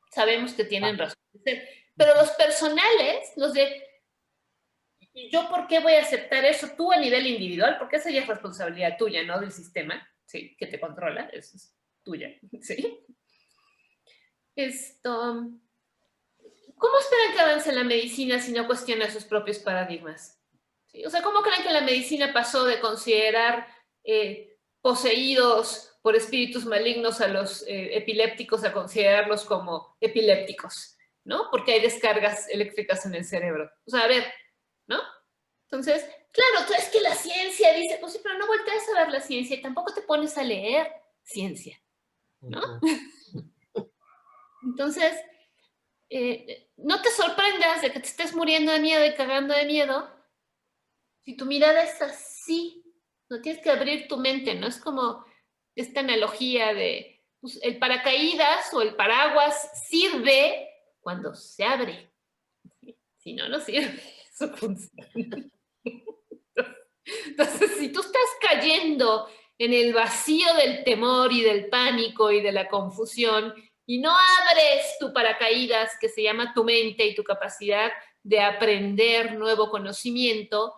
sabemos que tienen razón de ser. Pero los personales, los de, ¿yo por qué voy a aceptar eso tú a nivel individual? Porque esa ya es responsabilidad tuya, ¿no? Del sistema, ¿sí? Que te controla, eso es tuya, ¿sí? ¿Cómo esperan que avance la medicina si no cuestiona sus propios paradigmas? ¿Sí? O sea, ¿cómo creen que la medicina pasó de considerar poseídos por espíritus malignos a los epilépticos a considerarlos como epilépticos, ¿no? Porque hay descargas eléctricas en el cerebro. O sea, a ver, ¿no? Entonces, claro, es que la ciencia dice, pues sí, pero no volteas a ver la ciencia y tampoco te pones a leer ciencia, ¿no? Entonces, no te sorprendas de que te estés muriendo de miedo y cagando de miedo si tu mirada es así. No tienes que abrir tu mente, ¿no? Es como esta analogía de pues, el paracaídas o el paraguas sirve cuando se abre. Si no, no sirve. Eso funciona. Entonces, si tú estás cayendo en el vacío del temor y del pánico y de la confusión y no abres tu paracaídas que se llama tu mente y tu capacidad de aprender nuevo conocimiento,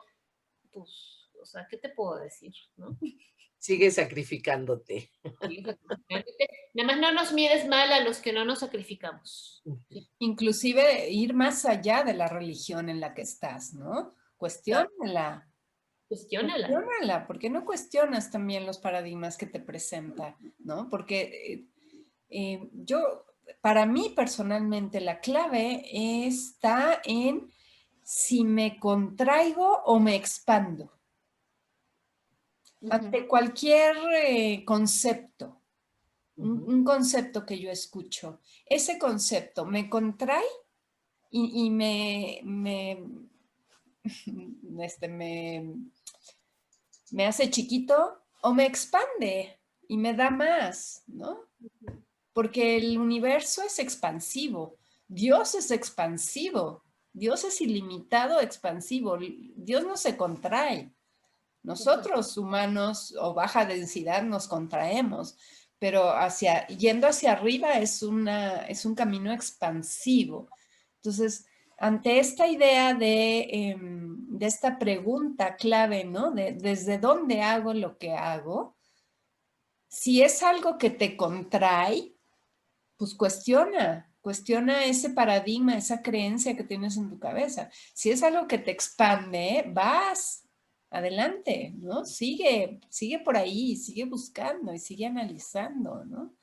pues, o sea, ¿qué te puedo decir? ¿No? Sigue sacrificándote. Nada más no nos mires mal a los que no nos sacrificamos. Inclusive ir más allá de la religión en la que estás, ¿no? Cuestiónala. Cuestiónala. ¿Por qué no cuestionas también los paradigmas que te presenta, ¿no? Porque para mí personalmente, la clave está en si me contraigo o me expando. Ante cualquier concepto, un concepto que yo escucho, ese concepto me contrae y me hace chiquito o me expande y me da más, ¿no? Porque el universo es expansivo, Dios es expansivo, Dios es ilimitado, expansivo, Dios no se contrae. Nosotros humanos o baja densidad nos contraemos, pero yendo hacia arriba es un camino expansivo. Entonces, ante esta idea de esta pregunta clave, ¿no? ¿Desde dónde hago lo que hago? Si es algo que te contrae, pues cuestiona ese paradigma, esa creencia que tienes en tu cabeza. Si es algo que te expande, vas adelante, ¿no? Sigue por ahí, sigue buscando y sigue analizando, ¿no?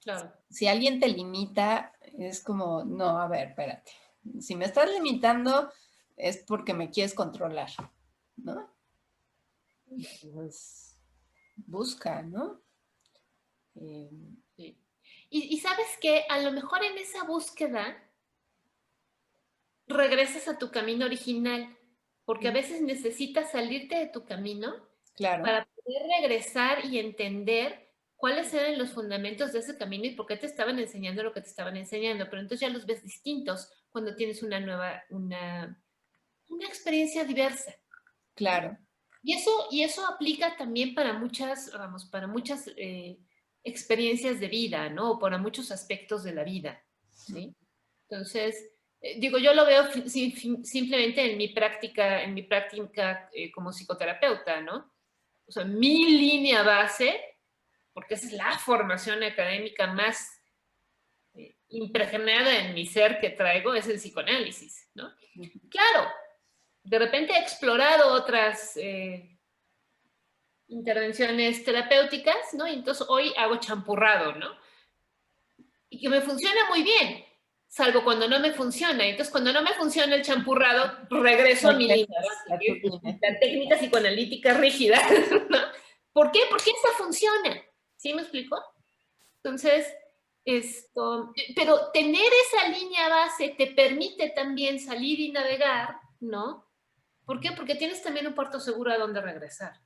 Claro. Si alguien te limita, es como, no, a ver, espérate. Si me estás limitando, es porque me quieres controlar, ¿no? Pues busca, ¿no? Sí. Y sabes que a lo mejor en esa búsqueda regresas a tu camino original, porque a veces necesitas salirte de tu camino Claro. para poder regresar y entender cuáles eran los fundamentos de ese camino y por qué te estaban enseñando lo que te estaban enseñando, pero entonces ya los ves distintos cuando tienes una nueva, una experiencia diversa. Claro. Y eso aplica también para muchas, vamos, para muchas experiencias de vida, ¿no? O para muchos aspectos de la vida, ¿sí? Entonces, digo, yo lo veo simplemente en mi práctica como psicoterapeuta, ¿no? O sea, mi línea base, porque esa es la formación académica más impregnada en mi ser que traigo, es el psicoanálisis, ¿no? Claro, de repente he explorado otras intervenciones terapéuticas, ¿no? Y entonces hoy hago champurrado, ¿no? Y que me funciona muy bien, salvo cuando no me funciona. Entonces, cuando no me funciona el champurrado, regreso a mi línea, la técnica psicoanalítica rígida, ¿no? ¿Por qué? Porque esa funciona. ¿Sí me explico? Entonces, pero tener esa línea base te permite también salir y navegar, ¿no? ¿Por qué? Porque tienes también un puerto seguro a donde regresar,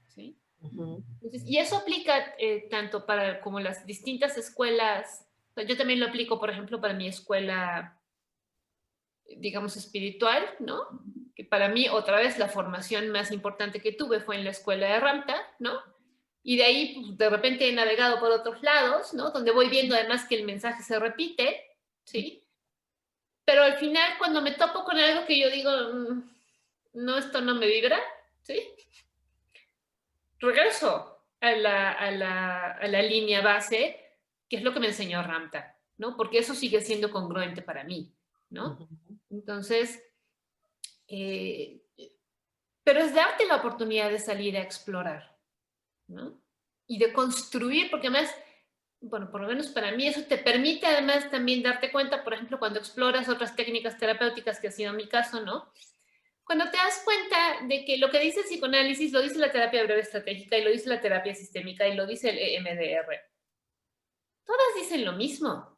¿sí? Entonces, y eso aplica tanto para como las distintas escuelas. O sea, yo también lo aplico, por ejemplo, para mi escuela, digamos, espiritual, ¿no? Que para mí, otra vez, la formación más importante que tuve fue en la escuela de Ramta, ¿no? Y de ahí, pues, de repente he navegado por otros lados, ¿no? Donde voy viendo además que el mensaje se repite, ¿sí? Pero al final, cuando me topo con algo que yo digo, no, esto no me vibra, ¿sí? Regreso a la línea base, que es lo que me enseñó Ramta, ¿no? Porque eso sigue siendo congruente para mí, ¿no? Entonces, pero es darte la oportunidad de salir a explorar, ¿no? Y de construir, porque además, bueno, por lo menos para mí eso te permite además también darte cuenta, por ejemplo, cuando exploras otras técnicas terapéuticas, que ha sido mi caso, ¿no? Cuando te das cuenta de que lo que dice el psicoanálisis lo dice la terapia breve estratégica y lo dice la terapia sistémica y lo dice el EMDR, todas dicen lo mismo,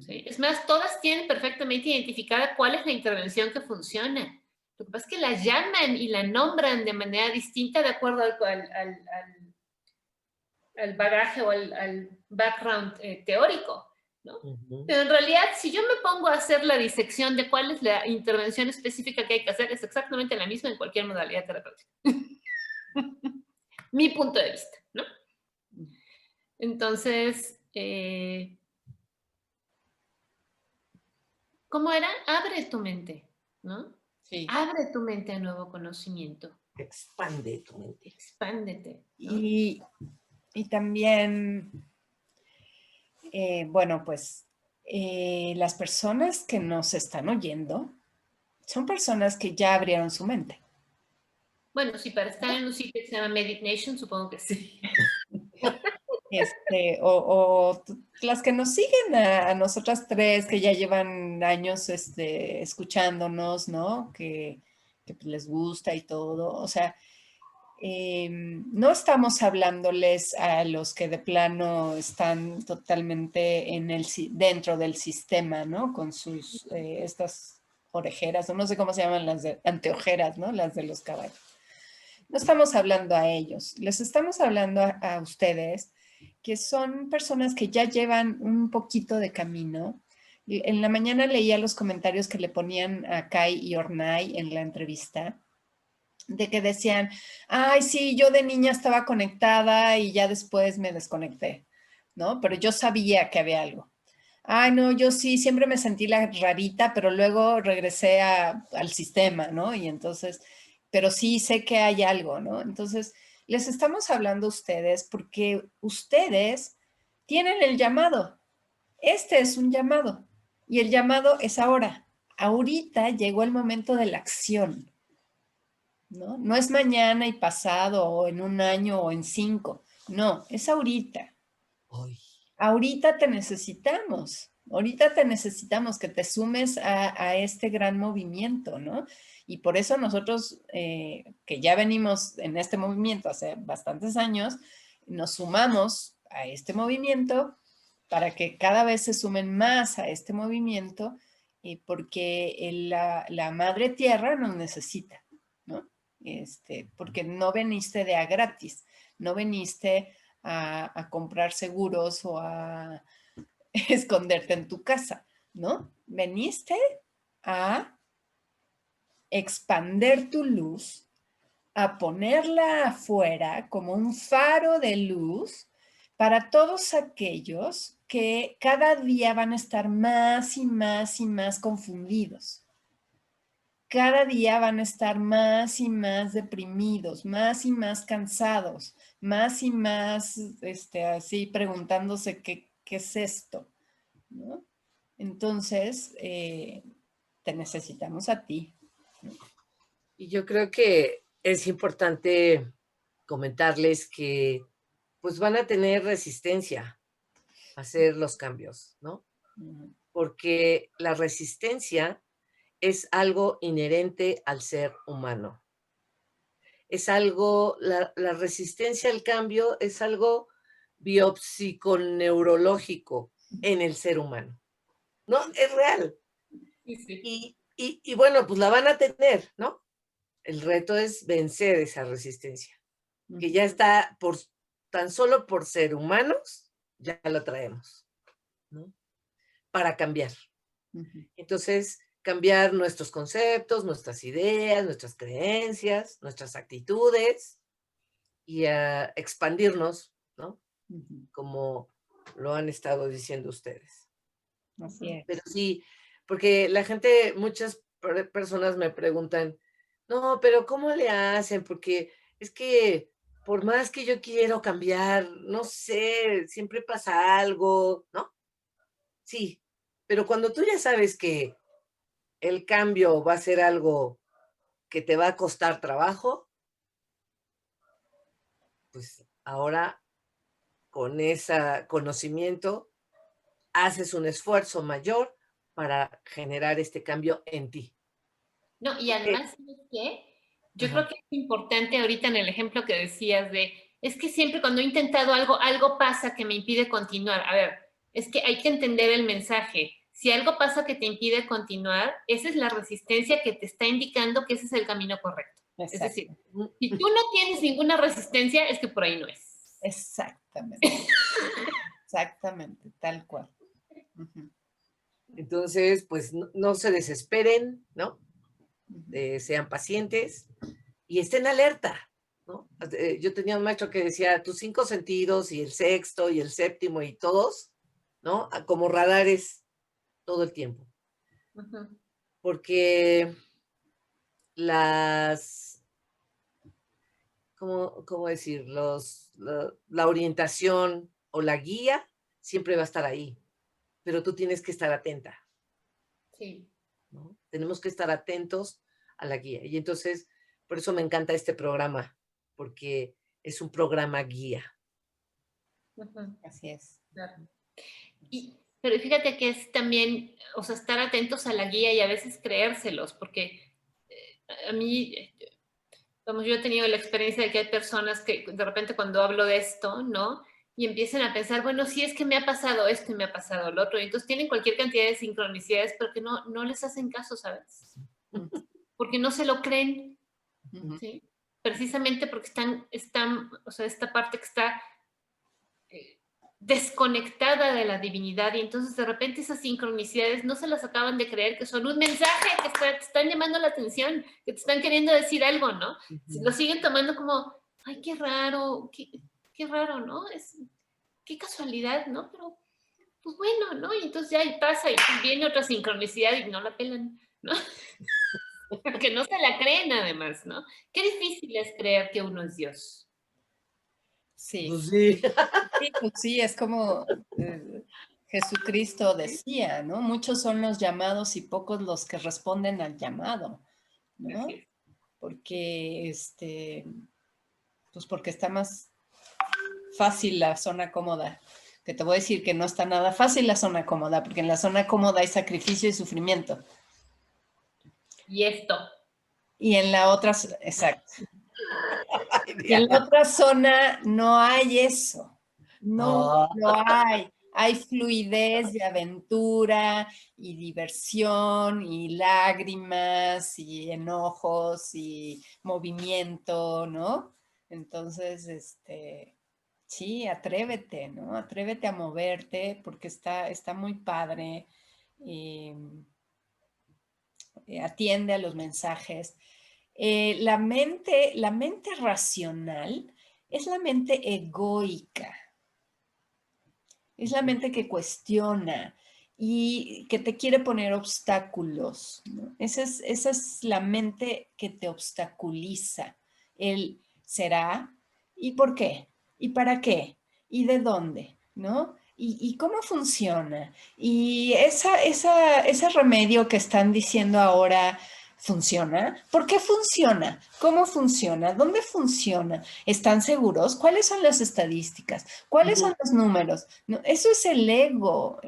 ¿sí? Es más, todas tienen perfectamente identificada cuál es la intervención que funciona. Lo que pasa es que la llaman y la nombran de manera distinta de acuerdo al bagaje o al background teórico, ¿no? Pero en realidad, si yo me pongo a hacer la disección de cuál es la intervención específica que hay que hacer, es exactamente la misma en cualquier modalidad terapéutica. Mi punto de vista, ¿no? Entonces, ¿cómo era? Abre tu mente, ¿no? Sí. Abre tu mente a nuevo conocimiento. Expande tu mente. Expándete, ¿no? Y también, bueno, pues las personas que nos están oyendo son personas que ya abrieron su mente. Bueno, sí, para estar en un sitio que se llama Medit Nation, supongo que sí. O las que nos siguen a nosotras tres, que ya llevan años escuchándonos, ¿no? Que les gusta y todo. O sea, no estamos hablándoles a los que de plano están totalmente dentro del sistema, ¿no? Con sus, estas orejeras, o no sé cómo se llaman las de anteojeras, ¿no? Las de los caballos. No estamos hablando a ellos, les estamos hablando a ustedes, que son personas que ya llevan un poquito de camino. En la mañana leía los comentarios que le ponían a Kai y Ornai en la entrevista, de que decían, ay, sí, yo de niña estaba conectada y ya después me desconecté, ¿no? Pero yo sabía que había algo. Ay, no, yo sí, siempre me sentí la rarita, pero luego regresé al sistema, ¿no? Y entonces, pero sí sé que hay algo, ¿no? Entonces, les estamos hablando a ustedes porque ustedes tienen el llamado. Este es un llamado y el llamado es ahora. Ahorita llegó el momento de la acción, ¿no? No es mañana y pasado o en un año o en 5. No, es ahorita. Hoy. Ahorita te necesitamos. Ahorita te necesitamos que te sumes a este gran movimiento, ¿no? Y por eso nosotros, que ya venimos en este movimiento hace bastantes años, nos sumamos a este movimiento para que cada vez se sumen más a este movimiento, porque la madre tierra nos necesita, ¿no? Porque no veniste de a gratis, no veniste a comprar seguros o a esconderte en tu casa, ¿no? Veniste a expander tu luz, a ponerla afuera como un faro de luz para todos aquellos que cada día van a estar más y más y más confundidos. Cada día van a estar más y más deprimidos, más y más cansados, más y más así preguntándose qué es esto, ¿no? Entonces, te necesitamos a ti. Y yo creo que es importante comentarles que pues van a tener resistencia a hacer los cambios, ¿no? Porque la resistencia es algo inherente al ser humano. Es algo, la resistencia al cambio es algo biopsiconeurológico en el ser humano, ¿no? Es real. Sí, sí. Y bueno, pues la van a tener, ¿no? El reto es vencer esa resistencia, que ya está tan solo por ser humanos, ya lo traemos, ¿no? Para cambiar. Entonces, cambiar nuestros conceptos, nuestras ideas, nuestras creencias, nuestras actitudes y a expandirnos, ¿no? Como lo han estado diciendo ustedes. Así es. Pero sí, porque la gente, muchas personas me preguntan, no, pero ¿cómo le hacen? Porque es que por más que yo quiero cambiar, no sé, siempre pasa algo, ¿no? Sí, pero cuando tú ya sabes que el cambio va a ser algo que te va a costar trabajo, pues ahora con ese conocimiento haces un esfuerzo mayor para generar este cambio en ti. No, y Porque, además, ¿sabes qué? Yo creo ajá, que es importante ahorita en el ejemplo que decías es que siempre cuando he intentado algo, algo pasa que me impide continuar. A ver, es que hay que entender el mensaje. Si algo pasa que te impide continuar, esa es la resistencia que te está indicando que ese es el camino correcto. Exacto. Es decir, si tú no tienes ninguna resistencia, es que por ahí no es. Exactamente. Exactamente, tal cual. entonces, pues no se desesperen, ¿no? Sean pacientes y estén alerta, ¿no? Yo tenía un maestro que decía, tus 5 sentidos y el sexto y el séptimo y todos, ¿no? Como radares todo el tiempo. Porque ¿cómo decir? La orientación o la guía siempre va a estar ahí, pero tú tienes que estar atenta. Sí. ¿No? Tenemos que estar atentos a la guía. Y entonces, por eso me encanta este programa, porque es un programa guía. Así es. Claro. Pero fíjate que es también, o sea, estar atentos a la guía y a veces creérselos, porque a mí, como yo he tenido la experiencia de que hay personas que de repente cuando hablo de esto, ¿no? Y empiezan a pensar, bueno, sí es que me ha pasado esto y me ha pasado lo otro. Y entonces tienen cualquier cantidad de sincronicidades, pero que no les hacen caso, ¿sabes? Porque no se lo creen, ¿sí? Precisamente porque están, o sea, esta parte que está desconectada de la divinidad y entonces de repente esas sincronicidades no se las acaban de creer que son un mensaje que te están llamando la atención, que te están queriendo decir algo, ¿no? Lo siguen tomando como, ay, qué raro, qué raro, ¿no? Qué casualidad, ¿no? Pero pues bueno, ¿no? Y entonces ya ahí pasa y viene otra sincronicidad y no la pelan, ¿no? Porque no se la creen además, ¿no? Qué difícil es creer que uno es Dios. Sí, Pues sí. sí, pues sí, es como Jesucristo decía, ¿no? Muchos son los llamados y pocos los que responden al llamado, ¿no? Así es. Porque, pues porque está más fácil la zona cómoda. Que te voy a decir que no está nada fácil la zona cómoda, porque en la zona cómoda hay sacrificio y sufrimiento. Y esto. Y en la otra, exacto. Ay, Y en la Diana. otra zona no hay eso. No Ah, lo hay. Hay fluidez de aventura y diversión y lágrimas y enojos y movimiento, ¿no? Entonces, sí, atrévete, ¿no? Atrévete a moverte porque está muy padre. Atiende a los mensajes. La mente racional es la mente egoica, es la mente que cuestiona y que te quiere poner obstáculos, ¿no? Esa es la mente que te obstaculiza. El será, ¿y por qué? ¿Y para qué? ¿Y de dónde? ¿No? ¿Y cómo funciona? Y ese remedio que están diciendo ahora, ¿funciona? ¿Por qué funciona? ¿Cómo funciona? ¿Dónde funciona? ¿Están seguros? ¿Cuáles son las estadísticas? ¿Cuáles son los números? No, eso es el ego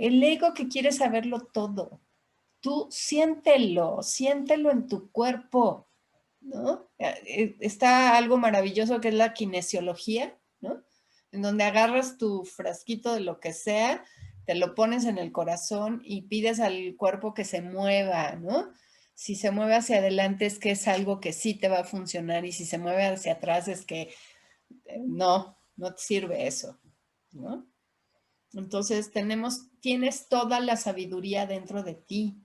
que quiere saberlo todo. Tú siéntelo en tu cuerpo, ¿no? Está algo maravilloso que es la kinesiología, ¿no? En donde agarras tu frasquito de lo que sea, te lo pones en el corazón y pides al cuerpo que se mueva, ¿no? Si se mueve hacia adelante es que es algo que sí te va a funcionar y si se mueve hacia atrás es que no te sirve eso, ¿no? Entonces tienes toda la sabiduría dentro de ti.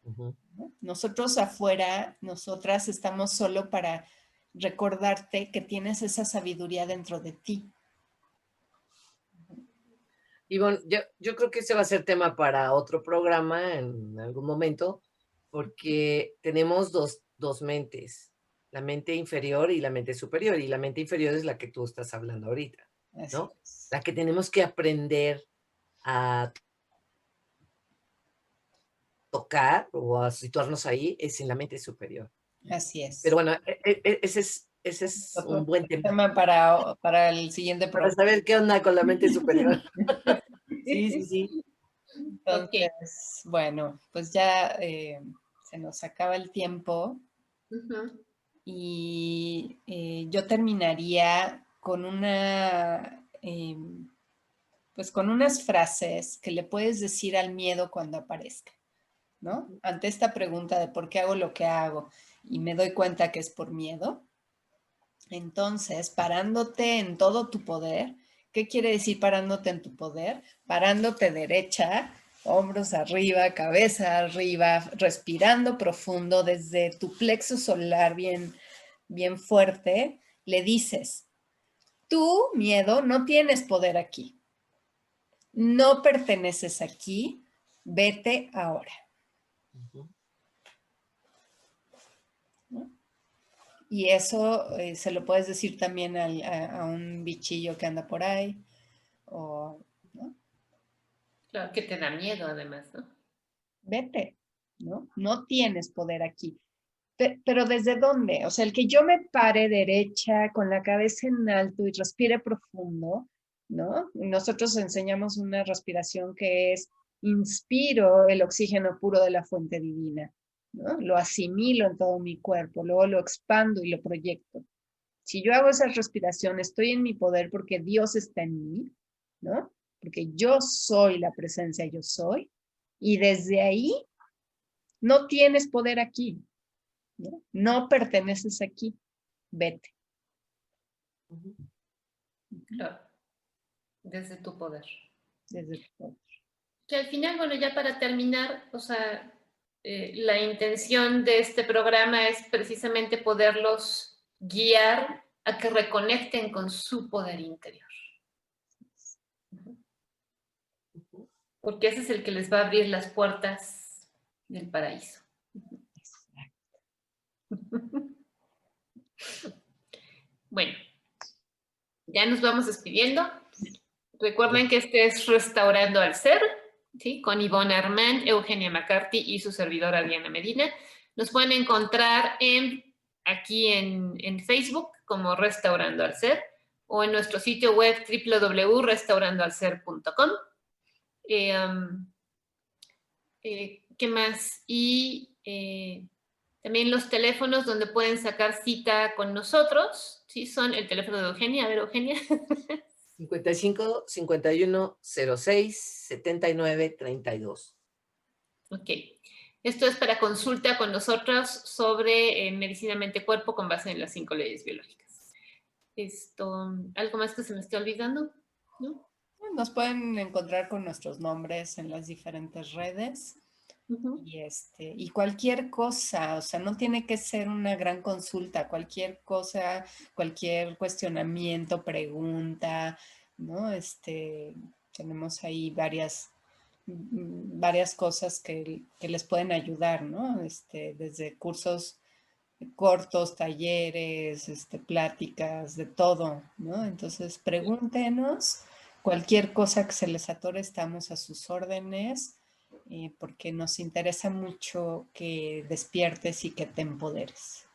¿No? Nosotros afuera, nosotras estamos solo para recordarte que tienes esa sabiduría dentro de ti. y bueno, yo creo que ese va a ser tema para otro programa en algún momento, porque tenemos dos mentes, la mente inferior y la mente superior, y la mente inferior es la que tú estás hablando ahorita, Así ¿no? es. La que tenemos que aprender a tocar o a situarnos ahí es en la mente superior. Así es. Pero bueno, ese es un Otro buen tema tema para el siguiente para programa. saber qué onda con la mente superior. Sí, sí, sí. Ok. Entonces, bueno, pues ya se nos acaba el tiempo Ujú. y yo terminaría con pues con unas frases que le puedes decir al miedo cuando aparezca, ¿no? Ante esta pregunta de por qué hago lo que hago y me doy cuenta que es por miedo, entonces, parándote en todo tu poder, ¿qué quiere decir parándote en tu poder? Parándote derecha, hombros arriba, cabeza arriba, respirando profundo desde tu plexo solar bien, bien fuerte, le dices, tú, miedo, no tienes poder aquí. No perteneces aquí, vete ahora. ¿No? Y eso se lo puedes decir también a un bichillo que anda por ahí, o, ¿no? Claro, que te da miedo además, ¿no? Vete, ¿no? No tienes poder aquí. Pero ¿desde dónde? O sea, el que yo me pare derecha, con la cabeza en alto y respire profundo, ¿no? Nosotros enseñamos una respiración que es, inspiro el oxígeno puro de la fuente divina, ¿no? Lo asimilo en todo mi cuerpo, luego lo expando y lo proyecto. Si yo hago esa respiración, estoy en mi poder porque Dios está en mí, ¿no? Porque yo soy la presencia, yo soy. Y desde ahí no tienes poder aquí, ¿no? No perteneces aquí, vete. Claro, desde tu poder. Desde tu poder. Que al final, bueno, ya para terminar, o sea, la intención de este programa es precisamente poderlos guiar a que reconecten con su poder interior. Porque ese es el que les va a abrir las puertas del paraíso. Bueno, ya nos vamos despidiendo. Recuerden que este es Restaurando al Ser, ¿sí? Con Ivonne Armand, Eugenia McCarthy y su servidora Diana Medina. Nos pueden encontrar aquí en Facebook como Restaurando al Ser o en nuestro sitio web www.restaurandoalser.com. ¿Qué más? Y también los teléfonos donde pueden sacar cita con nosotros, ¿sí? Son el teléfono de Eugenia. A ver, Eugenia. 55 51 06 79 32. Ok. Esto es para consulta con nosotros sobre medicina mente-cuerpo con base en las 5 leyes biológicas. ¿Algo más que se me esté olvidando? ¿No? Nos pueden encontrar con nuestros nombres en las diferentes redes. Y cualquier cosa, o sea, no tiene que ser una gran consulta, cualquier cosa, cualquier cuestionamiento, pregunta, ¿no? Tenemos ahí varias cosas que les pueden ayudar, ¿no? Desde cursos cortos, talleres, pláticas, de todo, ¿no? Entonces, pregúntenos cualquier cosa que se les atore, estamos a sus órdenes. Porque nos interesa mucho que despiertes y que te empoderes.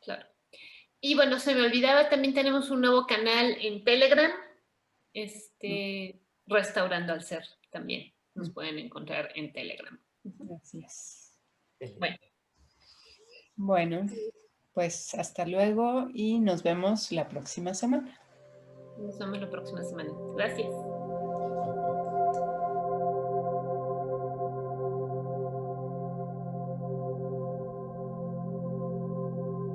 Claro. Y bueno, se me olvidaba, también tenemos un nuevo canal en Telegram, Restaurando al Ser, también nos pueden encontrar en Telegram. Así es. Bueno, pues hasta luego y nos vemos la próxima semana. Nos vemos la próxima semana. Gracias.